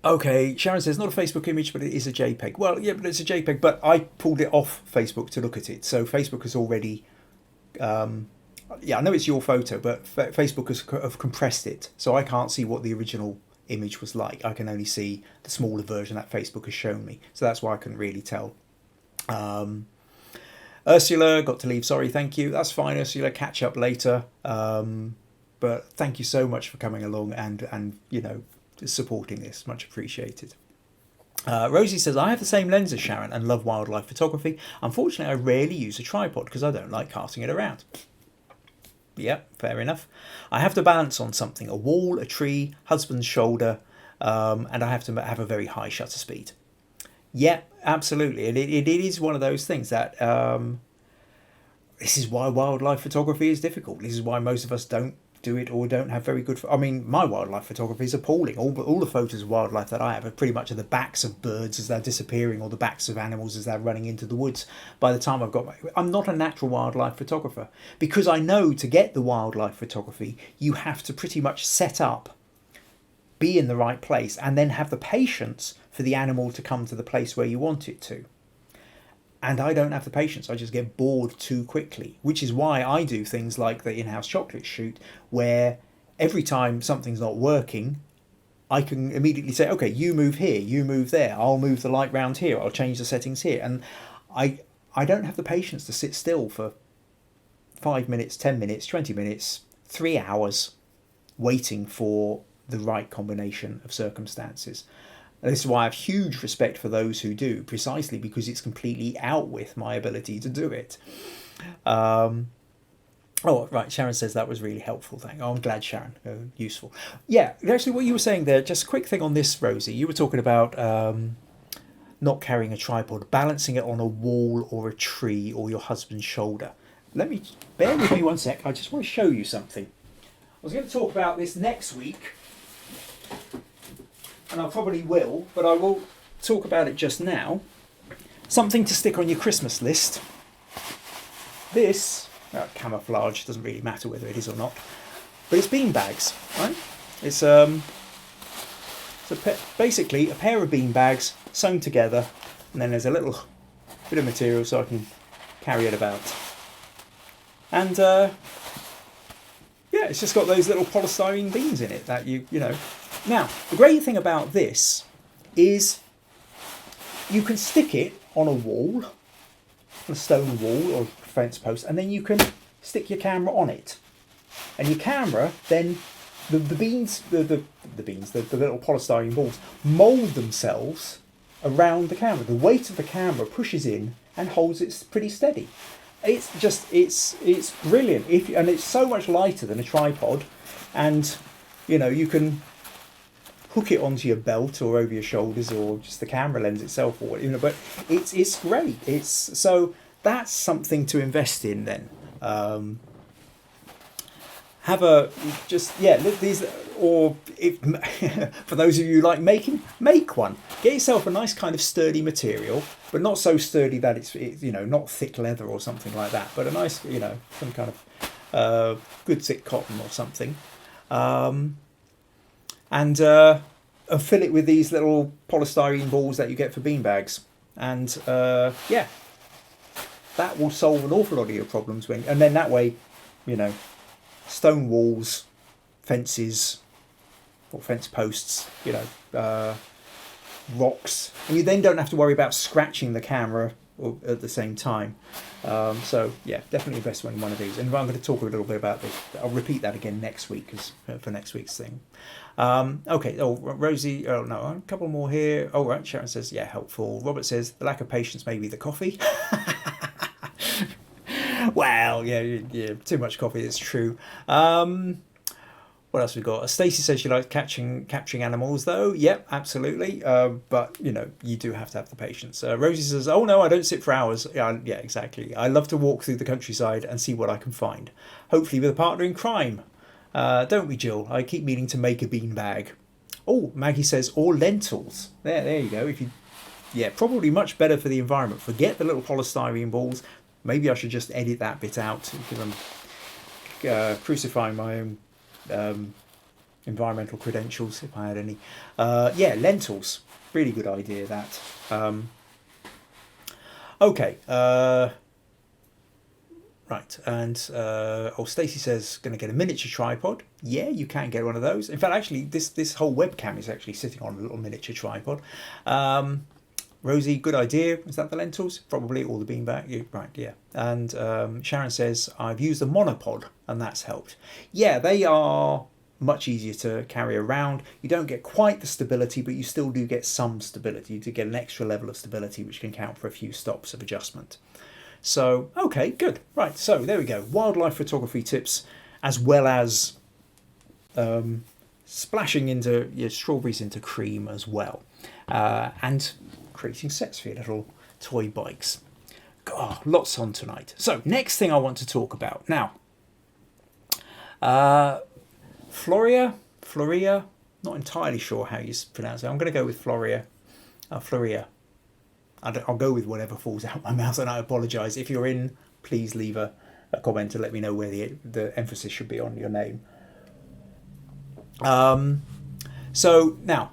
[SPEAKER 1] Okay, Sharon says, not a Facebook image, but it is a JPEG. Well, yeah, but it's a JPEG, but I pulled it off Facebook to look at it. So Facebook has already, yeah, I know it's your photo, but Facebook have compressed it. So I can't see what the original image was like. I can only see the smaller version that Facebook has shown me. So that's why I couldn't really tell. Ursula, got to leave, sorry, thank you. That's fine, Ursula, catch up later. But thank you so much for coming along and you know, supporting this, much appreciated. Rosie says, I have the same lens as Sharon and love wildlife photography. Unfortunately, I rarely use a tripod because I don't like casting it around. Yeah, fair enough. I have to balance on something, a wall, a tree, husband's shoulder, and I have to have a very high shutter speed. Yeah, absolutely. And it is one of those things that this is why wildlife photography is difficult. This is why most of us don't do it or don't have very good. I mean, my wildlife photography is appalling. All the photos of wildlife that I have are pretty much of the backs of birds as they're disappearing or the backs of animals as they're running into the woods. By the time I'm not a natural wildlife photographer because I know to get the wildlife photography, you have to pretty much set up, be in the right place, and then have the patience for the animal to come to the place where you want it to. And I don't have the patience. I just get bored too quickly, which is why I do things like the in-house chocolate shoot, where every time something's not working, I can immediately say, okay, you move here, you move there, I'll move the light round here, I'll change the settings here. And I don't have the patience to sit still for 5 minutes, 10 minutes, 20 minutes, 3 hours waiting for the right combination of circumstances. And this is why I have huge respect for those who do, precisely because it's completely out with my ability to do it. Oh, right, Sharon says that was really helpful. Oh, I'm glad, Sharon. Useful. Yeah, actually what you were saying there, just a quick thing on this, Rosie. You were talking about not carrying a tripod, balancing it on a wall or a tree or your husband's shoulder. Bear with me one sec. I just want to show you something. I was going to talk about this next week, and I probably will, but I will talk about it just now. Something to stick on your Christmas list. This, camouflage, doesn't really matter whether it is or not. But it's bean bags, right? It's basically a pair of bean bags sewn together, and then there's a little bit of material so I can carry it about. And yeah, it's just got those little polystyrene beans in it that you know. Now, the great thing about this is you can stick it on a wall, on a stone wall or fence post, and then you can stick your camera on it. And your camera then, the little polystyrene balls mould themselves around the camera. The weight of the camera pushes in and holds it pretty steady. It's just, it's brilliant. And it's so much lighter than a tripod, and you know, you can hook it onto your belt or over your shoulders, or just the camera lens itself, or you know. But it's great. So that's something to invest in then. Have a these, or if for those of you who like making, make one. Get yourself a nice kind of sturdy material, but not so sturdy that it's you know, not thick leather or something like that, but a nice, you know, some kind of good thick cotton or something, and fill it with these little polystyrene balls that you get for bean bags, and yeah, that will solve an awful lot of your problems. And then that way, you know, stone walls, fences, or fence posts, you know, rocks, and you then don't have to worry about scratching the camera at the same time. So yeah, definitely invest in one of these. And I'm going to talk a little bit about this. I'll repeat that again next week for next week's thing. Okay. Oh, Rosie. Oh no, a couple more here. Oh right. Sharon says, yeah, helpful. Robert says the lack of patience may be the coffee. Well, yeah, too much coffee. It's true. What else we got? Stacey says she likes capturing animals, though. Yep, absolutely. But you know, you do have to have the patience. Rosie says, "Oh no, I don't sit for hours." Yeah, exactly. I love to walk through the countryside and see what I can find. Hopefully, with a partner in crime. Don't we, Jill? I keep meaning to make a bean bag. Oh, Maggie says, or lentils. There you go. Probably much better for the environment. Forget the little polystyrene balls. Maybe I should just edit that bit out because I'm crucifying my own environmental credentials, if I had any. Yeah, lentils. Really good idea, that. Okay. Right. And Stacey says, going to get a miniature tripod. Yeah, you can get one of those. In fact, actually, this whole webcam is actually sitting on a little miniature tripod. Rosie, good idea. Is that the lentils? Probably, or the beanbag. Right, yeah. And Sharon says, I've used a monopod and that's helped. Yeah, they are much easier to carry around. You don't get quite the stability, but you still do get some stability. You do get an extra level of stability, which can count for a few stops of adjustment. So, okay, good. Right, so there we go. Wildlife photography tips, as well as splashing into your strawberries into cream as well. And creating sets for your little toy bikes. God, lots on tonight. So next thing I want to talk about now, Floria, not entirely sure how you pronounce it. I'm going to go with Floria. I'll go with whatever falls out my mouth, and I apologise. If you're in, please leave a comment to let me know where the emphasis should be on your name. So now,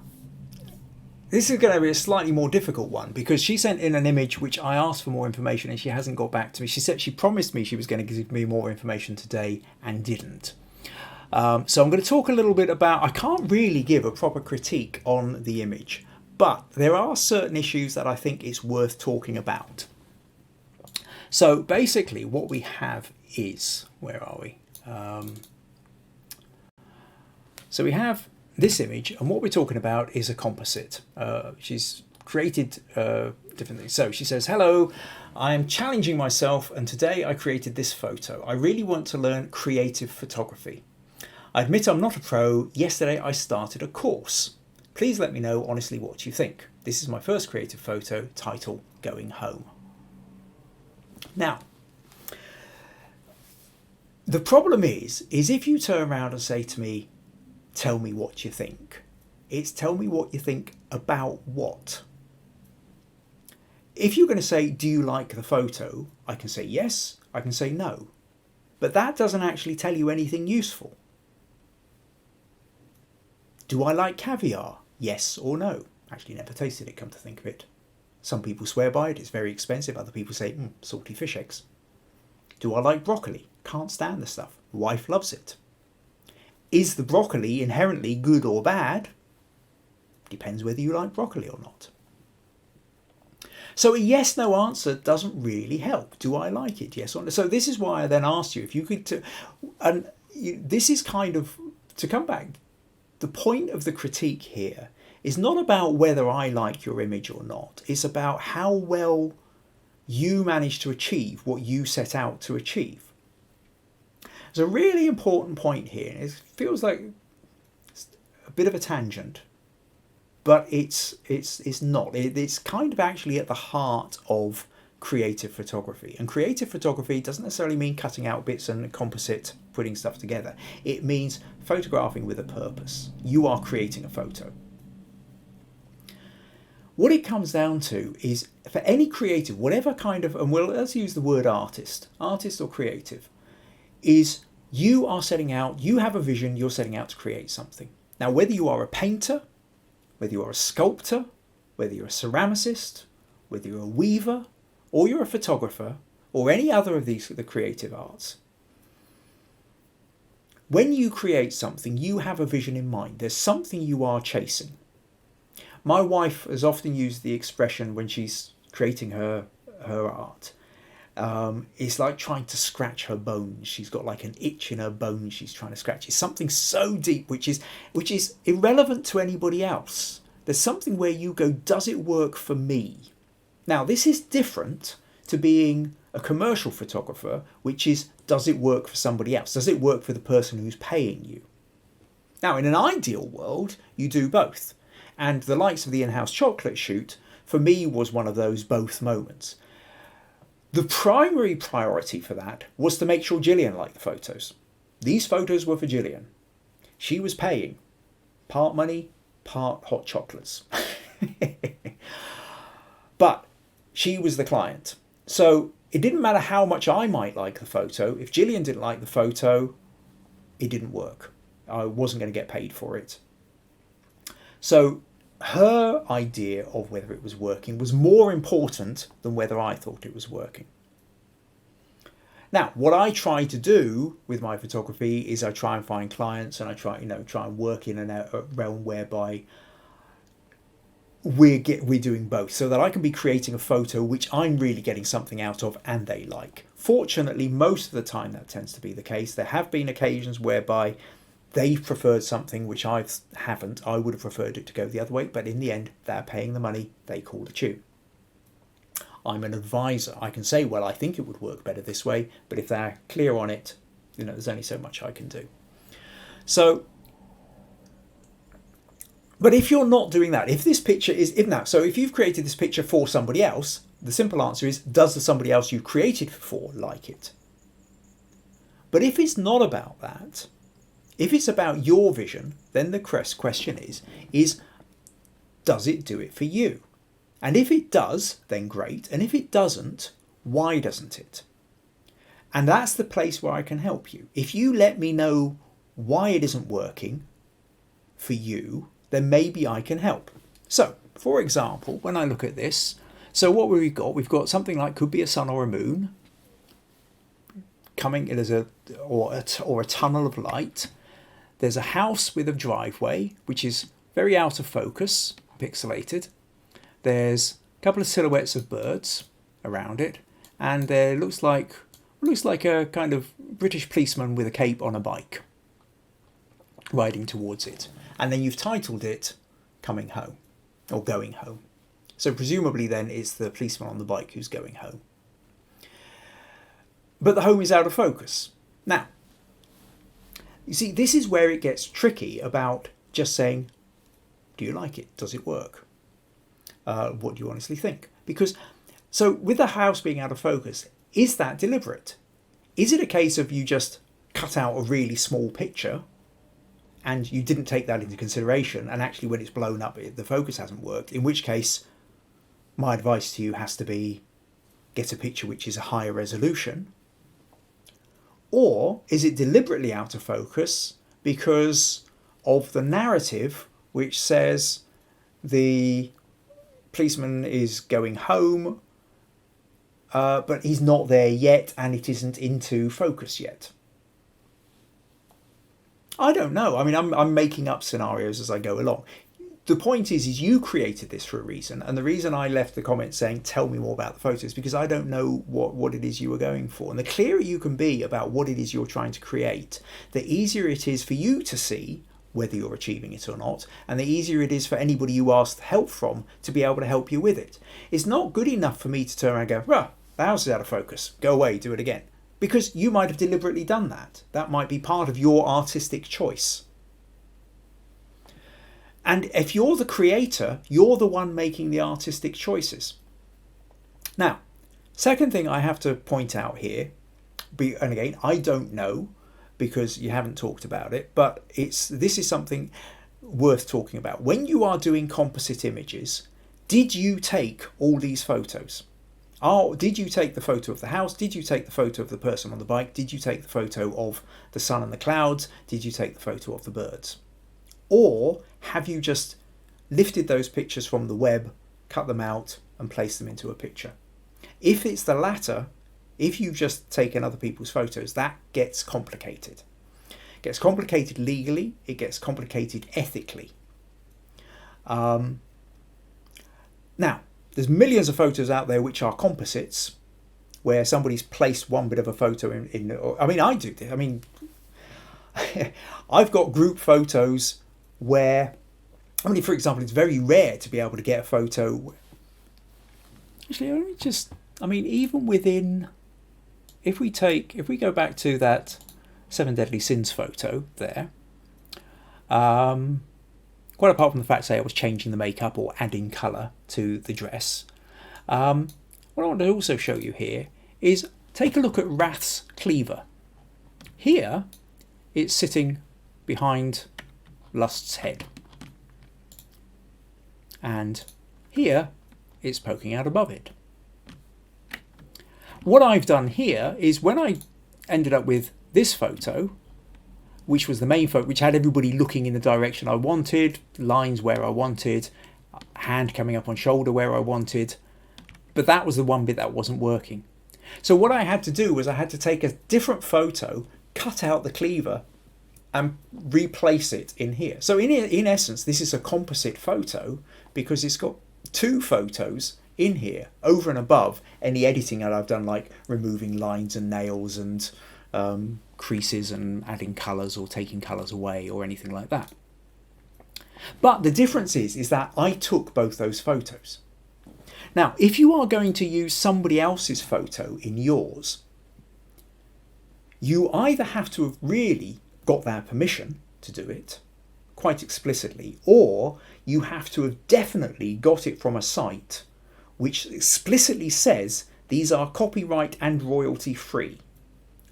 [SPEAKER 1] this is going to be a slightly more difficult one because she sent in an image which I asked for more information and she hasn't got back to me. She said she promised me she was going to give me more information today and didn't. So I'm going to talk a little bit about, I can't really give a proper critique on the image, but there are certain issues that I think it's worth talking about. So basically what we have is, where are we? So we have this image, and what we're talking about is a composite. She's created different things. So she says, hello, I am challenging myself, and today I created this photo. I really want to learn creative photography. I admit I'm not a pro. Yesterday I started a course. Please let me know honestly what you think. This is my first creative photo, title Going Home. Now, the problem is if you turn around and say to me, tell me what you think. It's tell me what you think about what. If you're going to say, do you like the photo? I can say yes, I can say no. But that doesn't actually tell you anything useful. Do I like caviar? Yes or no? Actually never tasted it, come to think of it. Some people swear by it, it's very expensive. Other people say, salty fish eggs. Do I like broccoli? Can't stand the stuff. Wife loves it. Is the broccoli inherently good or bad? Depends whether you like broccoli or not. So a yes-no answer doesn't really help. Do I like it? Yes or no? So this is why I then asked you if you could, this is kind of, to come back, the point of the critique here is not about whether I like your image or not. It's about how well you manage to achieve what you set out to achieve. There's a really important point here. It feels like a bit of a tangent, but it's not. It's kind of actually at the heart of creative photography. And creative photography doesn't necessarily mean cutting out bits and composite, putting stuff together. It means photographing with a purpose. You are creating a photo. What it comes down to is, for any creative, whatever kind of, and let's use the word artist or creative, is you are setting out, you have a vision, you're setting out to create something. Now, whether you are a painter, whether you are a sculptor, whether you're a ceramicist, whether you're a weaver, or you're a photographer, or any other of the creative arts, when you create something, you have a vision in mind. There's something you are chasing. My wife has often used the expression when she's creating her art. It's like trying to scratch her bones. She's got like an itch in her bones she's trying to scratch. It's something so deep which is irrelevant to anybody else. There's something where you go, does it work for me? Now, this is different to being a commercial photographer, which is, does it work for somebody else? Does it work for the person who's paying you? Now, in an ideal world, you do both. And the likes of the in-house chocolate shoot, for me, was one of those both moments. The primary priority for that was to make sure Gillian liked the photos. These photos were for Gillian. She was paying. Part money, part hot chocolates. But she was the client. So it didn't matter how much I might like the photo. If Gillian didn't like the photo, it didn't work. I wasn't going to get paid for it. So her idea of whether it was working was more important than whether I thought it was working. Now, what I try to do with my photography is I try and find clients, and I try and work in a realm whereby we're doing both, so that I can be creating a photo which I'm really getting something out of and they like. Fortunately, most of the time that tends to be the case. There have been occasions whereby they've preferred something which I haven't. I would have preferred it to go the other way, but in the end, they're paying the money, they call the tune. I'm an advisor. I can say, well, I think it would work better this way, but if they're clear on it, there's only so much I can do. So, but if you're not doing that, if this picture is, if you've created this picture for somebody else, the simple answer is, does the somebody else you created for like it? But if it's not about that, if it's about your vision, then the question is does it do it for you? And if it does, then great. And if it doesn't, why doesn't it? And that's the place where I can help you. If you let me know why it isn't working for you, then maybe I can help. So, for example, when I look at this, so what we've got something like, could be a sun or a moon coming in as a tunnel of light. There's a house with a driveway, which is very out of focus, pixelated. There's a couple of silhouettes of birds around it, and there looks like a kind of British policeman with a cape on a bike riding towards it. And then you've titled it Coming Home, or Going Home. So presumably then it's the policeman on the bike who's going home. But the home is out of focus. Now, you see, this is where it gets tricky about just saying, do you like it? Does it work? What do you honestly think? Because, so with the house being out of focus, is that deliberate? Is it a case of you just cut out a really small picture and you didn't take that into consideration, and actually when it's blown up, the focus hasn't worked, in which case my advice to you has to be, get a picture which is a higher resolution? Or is it deliberately out of focus because of the narrative which says the policeman is going home, but he's not there yet and it isn't into focus yet? I don't know. I mean, I'm making up scenarios as I go along. The point is you created this for a reason, and the reason I left the comment saying tell me more about the photos because I don't know what it is you were going for. And the clearer you can be about what it is you're trying to create, the easier it is for you to see whether you're achieving it or not, and the easier it is for anybody you asked help from to be able to help you with it. It's not good enough for me to turn around and go, well, the house is out of focus, go away, do it again. Because you might have deliberately done that. That might be part of your artistic choice. And if you're the creator, you're the one making the artistic choices. Now, second thing I have to point out here, and again, I don't know because you haven't talked about it, but this is something worth talking about. When you are doing composite images, did you take all these photos? Did you take the photo of the house? Did you take the photo of the person on the bike? Did you take the photo of the sun and the clouds? Did you take the photo of the birds? Or have you just lifted those pictures from the web, cut them out and placed them into a picture? If it's the latter, if you've just taken other people's photos, that gets complicated. It gets complicated legally, it gets complicated ethically. Now, there's millions of photos out there which are composites, where somebody's placed one bit of a photo in I mean, I do this. I mean, I've got group photos where, I mean, for example, it's very rare to be able to get a photo. Actually, even within, if we go back to that 7 Deadly Sins photo there, quite apart from the fact, say, I was changing the makeup or adding colour to the dress, what I want to also show you here is take a look at Wrath's cleaver. Here, it's sitting behind Lust's head. And here, it's poking out above it. What I've done here is when I ended up with this photo, which was the main photo, which had everybody looking in the direction I wanted, lines where I wanted, hand coming up on shoulder where I wanted, but that was the one bit that wasn't working. So what I had to do was I had to take a different photo, cut out the cleaver, and replace it in here. So in essence, this is a composite photo because it's got two photos in here over and above any editing that I've done, like removing lines and nails and creases and adding colours or taking colours away or anything like that. But the difference is that I took both those photos. Now, if you are going to use somebody else's photo in yours, you either have to have really got their permission to do it quite explicitly, or you have to have definitely got it from a site which explicitly says these are copyright and royalty free,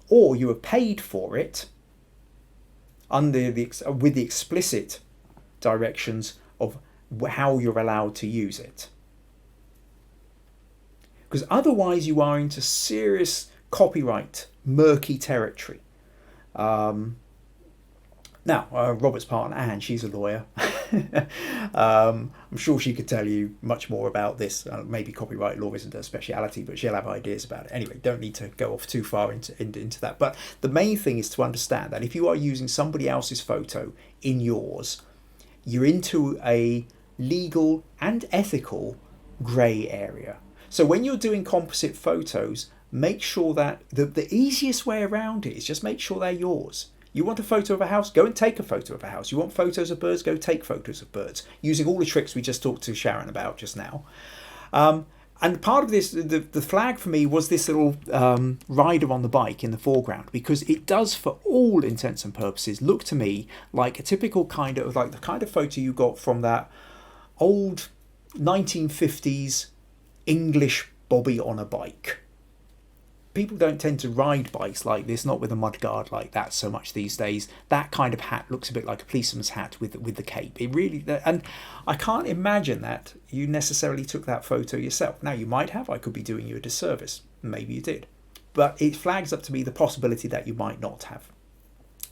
[SPEAKER 1] or you are paid for it with the explicit directions of how you're allowed to use it. Because otherwise you are into serious copyright murky territory. Now, Robert's partner, Anne, she's a lawyer. I'm sure she could tell you much more about this. Maybe copyright law isn't her speciality, but she'll have ideas about it. Anyway, don't need to go off too far into that. But the main thing is to understand that if you are using somebody else's photo in yours, you're into a legal and ethical grey area. So when you're doing composite photos, make sure that the easiest way around it is just make sure they're yours. You want a photo of a house? Go and take a photo of a house. You want photos of birds? Go take photos of birds, using all the tricks we just talked to Sharon about just now. And part of this, the flag for me was this little rider on the bike in the foreground, because it does, for all intents and purposes, look to me like a typical kind of, like the kind of photo you got from that old 1950s English bobby on a bike. People don't tend to ride bikes like this, not with a mudguard like that so much these days. That kind of hat looks a bit like a policeman's hat with the cape. It really, and I can't imagine that you necessarily took that photo yourself. Now, you might have. I could be doing you a disservice. Maybe you did. but it flags up to me the possibility that you might not have.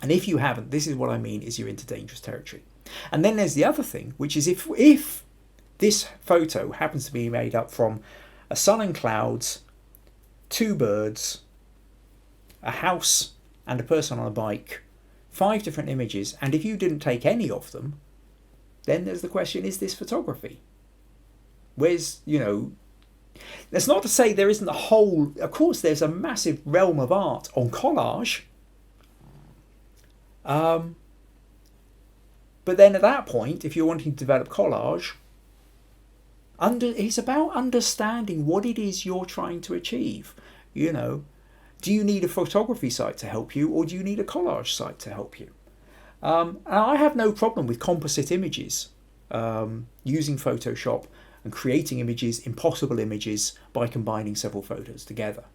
[SPEAKER 1] And if you haven't, this is what I mean, is you're into dangerous territory. And then there's the other thing, which is if this photo happens to be made up from a sun and clouds, 2 birds, a house and a person on a bike, 5 different images, and if you didn't take any of them, then there's the question, is this photography? Where's, that's not to say there isn't a whole, of course there's a massive realm of art on collage. But then at that point, if you're wanting to develop collage, it's about understanding what it is you're trying to achieve. Do you need a photography site to help you, or do you need a collage site to help you? And I have no problem with composite images, using Photoshop and creating images, impossible images, by combining several photos together.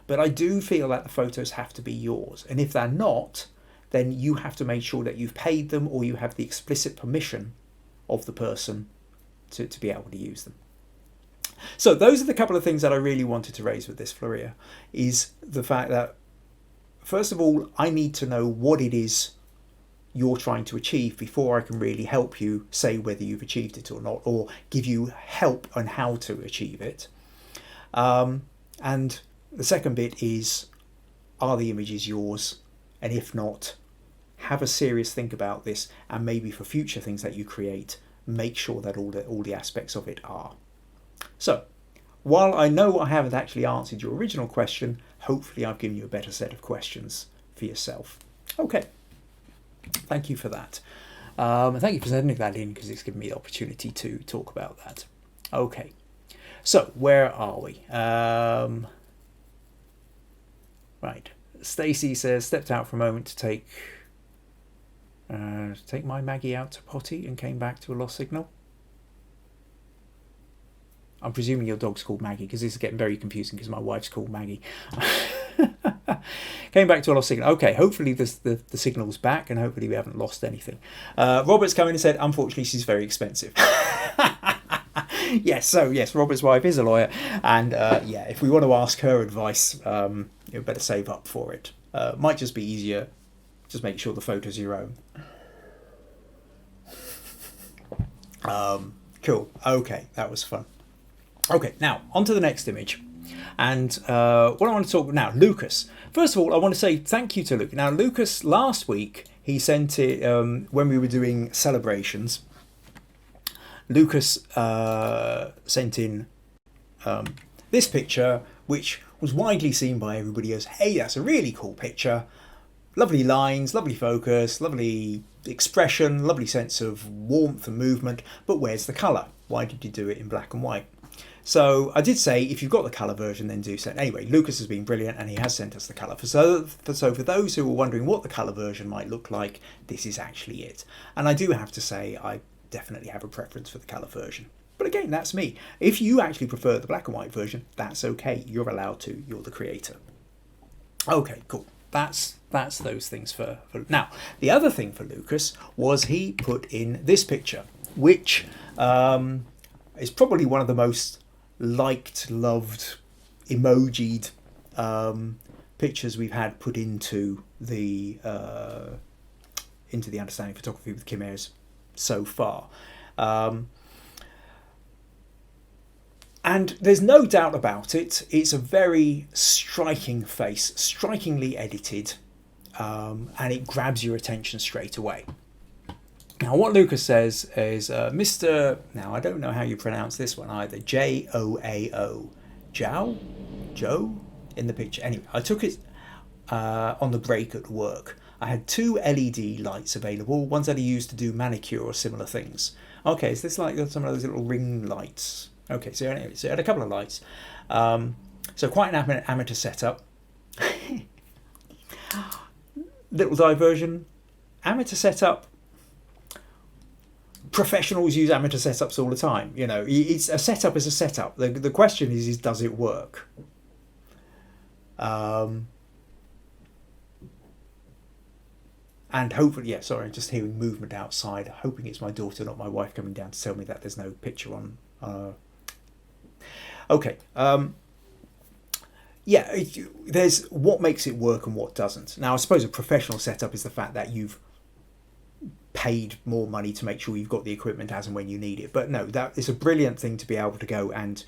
[SPEAKER 1] But I do feel that the photos have to be yours. And if they're not, then you have to make sure that you've paid them, or you have the explicit permission of the person to be able to use them. So those are the couple of things that I really wanted to raise with this Floria, is the fact that, first of all, I need to know what it is you're trying to achieve before I can really help you say whether you've achieved it or not, or give you help on how to achieve it. And the second bit is, are the images yours? And if not, have a serious think about this, and maybe for future things that you create, make sure that all the aspects of it are. So, while I know I haven't actually answered your original question, hopefully I've given you a better set of questions for yourself. Okay, thank you for that. And thank you for sending that in, because it's given me the opportunity to talk about that. Okay, so where are we? Right, Stacey says, stepped out for a moment to take my Maggie out to potty and came back to a lost signal. I'm presuming your dog's called Maggie, because this is getting very confusing because my wife's called Maggie. Came back to a lost signal. Okay, hopefully the signal's back, and hopefully we haven't lost anything. Robert's come in and said, unfortunately, she's very expensive. Yes, Robert's wife is a lawyer, and if we want to ask her advice, you better save up for it. Might just be easier, just make sure the photo's your own. Cool. Okay, that was fun. Okay, now on to the next image. And what I want to talk about now, Lucas. First of all, I want to say thank you to Lucas. Now, Lucas, last week, he sent it when we were doing celebrations. Lucas sent in this picture, which was widely seen by everybody as, hey, that's a really cool picture. Lovely lines, lovely focus, lovely expression, lovely sense of warmth and movement. But where's the colour? Why did you do it in black and white? So I did say, if you've got the colour version, then do send. Anyway, Lucas has been brilliant, and he has sent us the colour. So for those who are wondering what the colour version might look like, this is actually it. And I do have to say, I definitely have a preference for the colour version. But again, that's me. If you actually prefer the black and white version, that's okay. You're allowed to. You're the creator. Okay, cool. That's those things for now. The other thing for Lucas was he put in this picture, which is probably one of the most liked, loved, emojied pictures we've had put into the Understanding Photography with Kim Ayres so far. And there's no doubt about it, it's a very striking face, strikingly edited, and it grabs your attention straight away. Now, what Lucas says is Mr. Now, I don't know how you pronounce this one either. Joao. Joe? In the picture. Anyway, I took it on the break at work. I had 2 LED lights available, ones that are used to do manicure or similar things. Okay, is this like some of those little ring lights? Okay, so anyway, so I had a couple of lights. So quite an amateur setup. Little diversion. Amateur setup. Professionals use amateur setups all the time. You know, it's a setup is a setup. The question is does it work? And hopefully, yeah, sorry, I'm just hearing movement outside. Hoping it's my daughter, not my wife, coming down to tell me that there's no picture on. Okay. yeah, there's what makes it work and what doesn't. Now, I suppose a professional setup is the fact that you've paid more money to make sure you've got the equipment as and when you need it. But no, that is a brilliant thing to be able to go and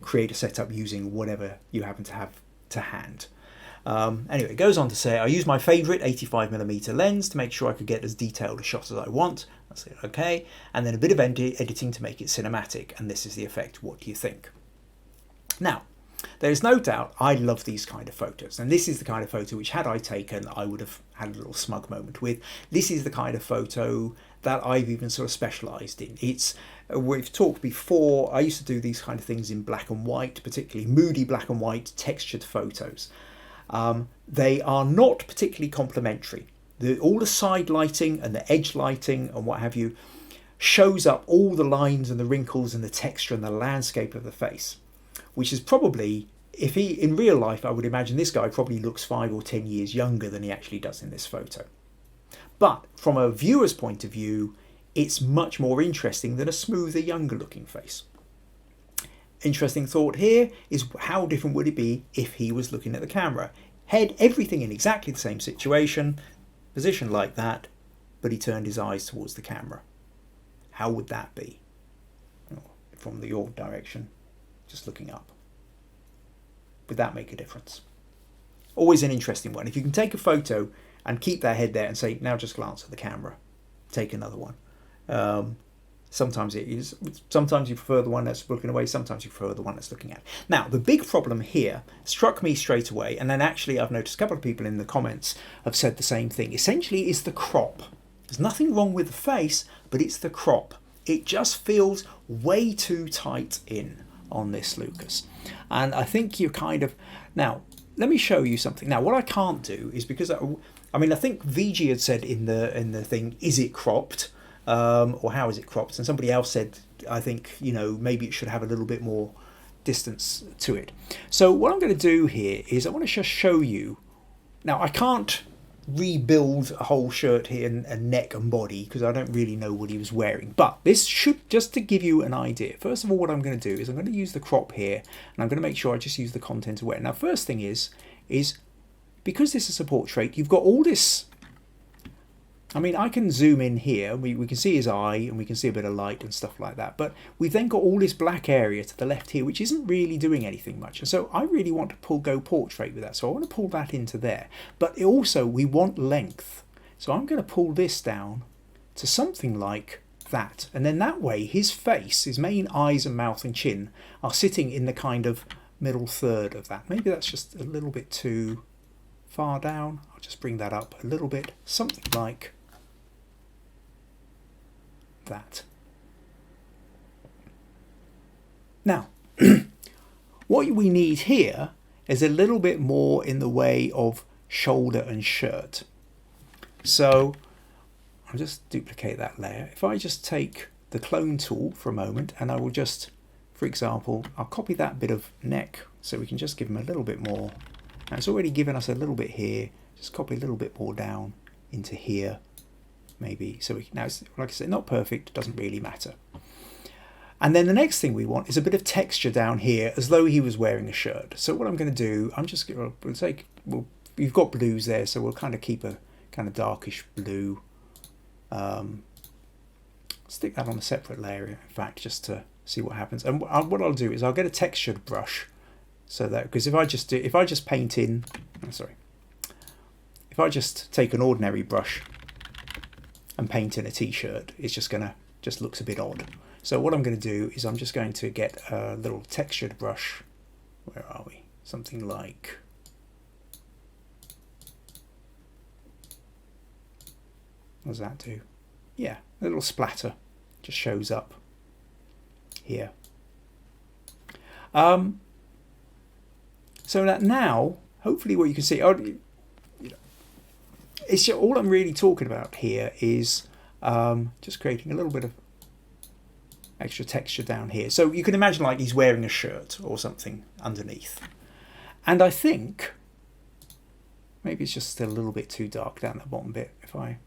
[SPEAKER 1] create a setup using whatever you happen to have to hand. Anyway, it goes on to say, I use my favourite 85mm lens to make sure I could get as detailed a shot as I want. That's it, okay. And then a bit of editing to make it cinematic. And this is the effect. What do you think? Now, there is no doubt I love these kind of photos. And this is the kind of photo which, had I taken, I would have had a little smug moment with. This is the kind of photo that I've even sort of specialised in. We've talked before, I used to do these kind of things in black and white, particularly moody black and white textured photos. They are not particularly complementary. All the side lighting and the edge lighting and what have you shows up all the lines and the wrinkles and the texture and the landscape of the face, which is probably, if he in real life, I would imagine this guy probably looks 5 or 10 years younger than he actually does in this photo. But from a viewer's point of view, it's much more interesting than a smoother, younger looking face. Interesting thought here is, how different would it be if he was looking at the camera? Head, everything in exactly the same situation, position like that, but he turned his eyes towards the camera. How would that be? From your direction, just looking up. Would that make a difference? Always an interesting one. If you can take a photo and keep that head there and say, now just glance at the camera, take another one. Sometimes it is. Sometimes you prefer the one that's looking away. Sometimes you prefer the one that's looking at. Now, the big problem here struck me straight away, and then actually I've noticed a couple of people in the comments have said the same thing. Essentially, is the crop. There's nothing wrong with the face, but it's the crop. It just feels way too tight in on this Lucas, and I think you kind of now. Let me show you something. Now, what I can't do is, because I mean, I think VG had said in the thing, is it cropped? Or how is it cropped? And somebody else said, I think, maybe it should have a little bit more distance to it. So what I'm going to do here is I want to just show you. Now, I can't rebuild a whole shirt here and neck and body because I don't really know what he was wearing. But this should, just to give you an idea. First of all, what I'm going to do is I'm going to use the crop here, and I'm going to make sure I just use the content aware. Now, first thing is because this is a portrait, you've got all this. I mean, I can zoom in here, we can see his eye and we can see a bit of light and stuff like that, but we've then got all this black area to the left here, which isn't really doing anything much. And so I really want to go portrait with that. So I want to pull that into there, but also we want length. So I'm going to pull this down to something like that. And then that way his face, his main eyes and mouth and chin are sitting in the kind of middle third of that. Maybe that's just a little bit too far down. I'll just bring that up a little bit, something like that. Now, what we need here is a little bit more in the way of shoulder and shirt. So I'll just duplicate that layer. If I just take the clone tool for a moment, and I will just, for example, I'll copy that bit of neck so we can just give him a little bit more. Now it's already given us a little bit here. Just copy a little bit more down into here. Maybe, so now it's, like I said, not perfect, doesn't really matter. And then the next thing we want is a bit of texture down here, as though he was wearing a shirt. So what I'm going to do, I'm just going to take, well, you've got blues there, so we'll kind of keep a kind of darkish blue. Stick that on a separate layer, in fact, just to see what happens. And what I'll do is I'll get a textured brush, so that, because if I just paint in, if I just take an ordinary brush and paint in a t-shirt, it's just looks a bit odd. So what I'm going to do is I'm just going to get a little textured brush. Where are we? Something like, what does that do? Yeah, a little splatter just shows up here. So that now, hopefully what you can see, it's just, all I'm really talking about here is just creating a little bit of extra texture down here. So you can imagine like he's wearing a shirt or something underneath. And I think maybe it's just still a little bit too dark down the bottom bit. If I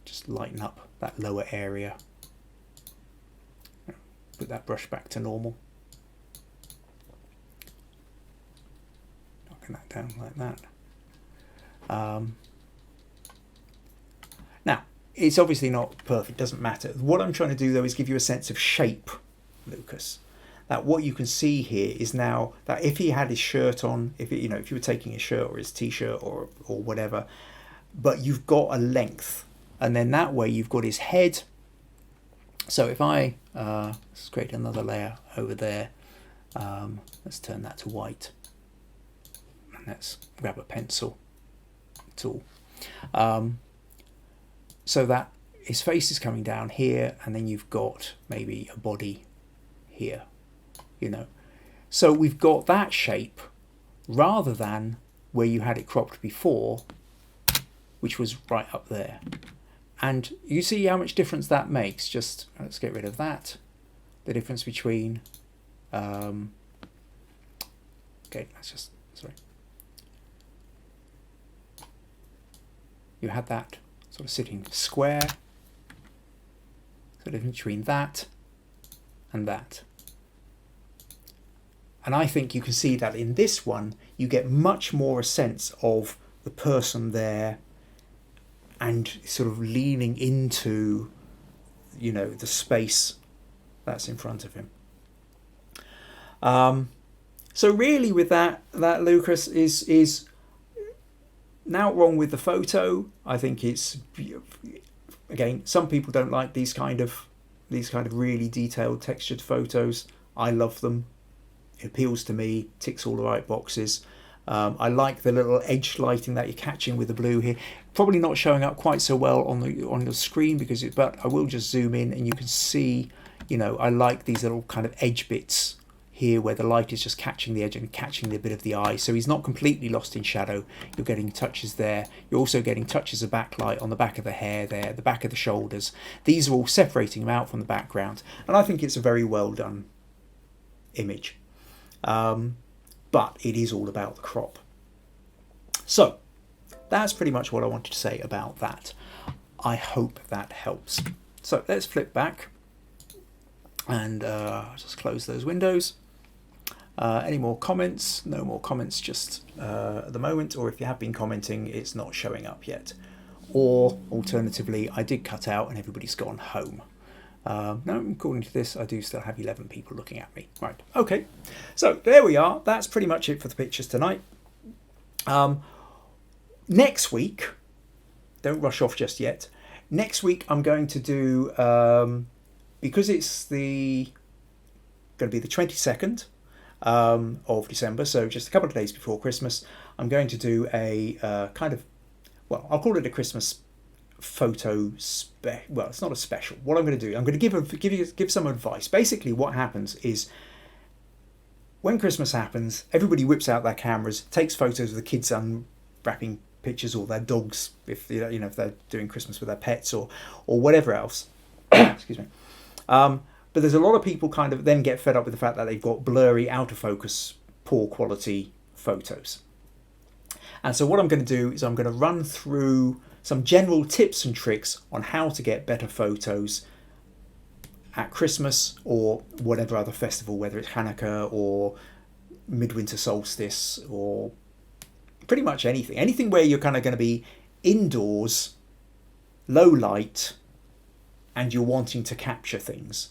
[SPEAKER 1] just lighten up that lower area, put that brush back to normal. bring that down like that. Now, it's obviously not perfect, doesn't matter. What I'm trying to do though is give you a sense of shape, Lucas. That what you can see here is now that if he had his shirt on, if you were taking his shirt or his t-shirt or whatever, but you've got a length, and then that way you've got his head. So if I let's create another layer over there, let's turn that to white, and let's grab a pencil tool, so that his face is coming down here, and then you've got maybe a body here, so we've got that shape rather than where you had it cropped before, which was right up there. And you see how much difference that makes. Just let's get rid of that. The difference between okay, that's just, sorry, you had that sort of sitting square, so the difference between that and that. And I think you can see that in this one you get much more a sense of the person there and sort of leaning into, the space that's in front of him. So really with that Lucas is now wrong with the photo. I think it's, again, some people don't like these kind of really detailed textured photos. I love them. It appeals to me, ticks all the right boxes. I like the little edge lighting that you're catching with the blue here. Probably not showing up quite so well on the screen but I will just zoom in and you can see, I like these little kind of edge bits here where the light is just catching the edge and catching the bit of the eye. So he's not completely lost in shadow. You're getting touches there. You're also getting touches of backlight on the back of the hair there, the back of the shoulders. These are all separating him out from the background. And I think it's a very well done image. But it is all about the crop. So that's pretty much what I wanted to say about that. I hope that helps. So let's flip back and just close those windows. Any more comments? No more comments just at the moment, or if you have been commenting, it's not showing up yet. Or alternatively, I did cut out and everybody's gone home. No, according to this, I do still have 11 people looking at me. Right, okay. So there we are. That's pretty much it for the pictures tonight. Next week, don't rush off just yet. Next week, I'm going to do, because it's going to be the 22nd of December, so just a couple of days before Christmas, I'm going to do a kind of, well, I'll call it a Christmas photo well, it's not a special. What I'm going to do, I'm going to give some advice. Basically what happens is when Christmas happens, everybody whips out their cameras, takes photos of the kids unwrapping pictures, or their dogs if if they're doing Christmas with their pets, or whatever else. Excuse me. But there's a lot of people kind of then get fed up with the fact that they've got blurry, out of focus, poor quality photos. And so what I'm going to do is I'm going to run through some general tips and tricks on how to get better photos at Christmas or whatever other festival, whether it's Hanukkah or midwinter solstice or pretty much anything where you're kind of going to be indoors, low light, and you're wanting to capture things.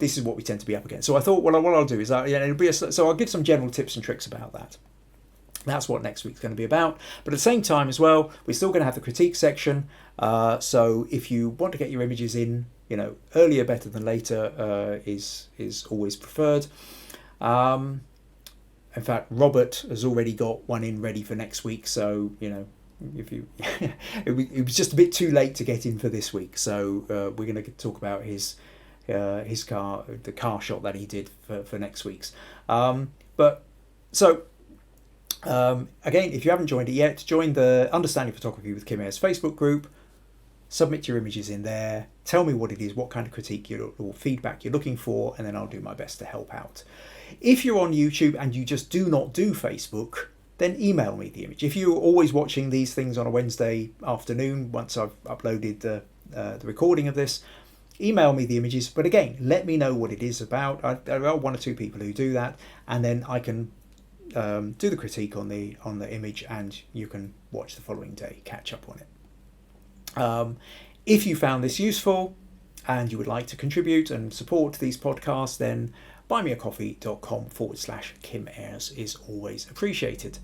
[SPEAKER 1] This is what we tend to be up against. So I thought, what I'll do is, so I'll give some general tips and tricks about that. That's what next week's going to be about. But at the same time as well, we're still going to have the critique section. So if you want to get your images in, earlier better than later is always preferred. In fact, Robert has already got one in ready for next week. So, if you, it was just a bit too late to get in for this week. So we're going to talk about his car, the car shot that he did for next week's. Again, if you haven't joined it yet, join the Understanding Photography with Kim Ayres Facebook group. Submit your images in there. Tell me what it is, what kind of critique or feedback you're looking for, and then I'll do my best to help out. If you're on YouTube and you just do not do Facebook, then email me the image. If you're always watching these things on a Wednesday afternoon, once I've uploaded the recording of this, email me the images. But again, let me know what it is about. There are one or two people who do that, and then I can do the critique on the image, and you can watch the following day, catch up on it. If you found this useful and you would like to contribute and support these podcasts, then buymeacoffee.com/Kim Ayres is always appreciated.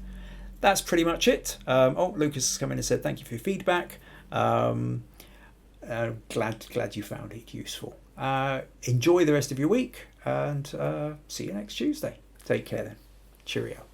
[SPEAKER 1] That's pretty much it. Lucas has come in and said thank you for your feedback. Glad you found it useful. Enjoy the rest of your week, and see you next Tuesday. Take care then. Cheerio.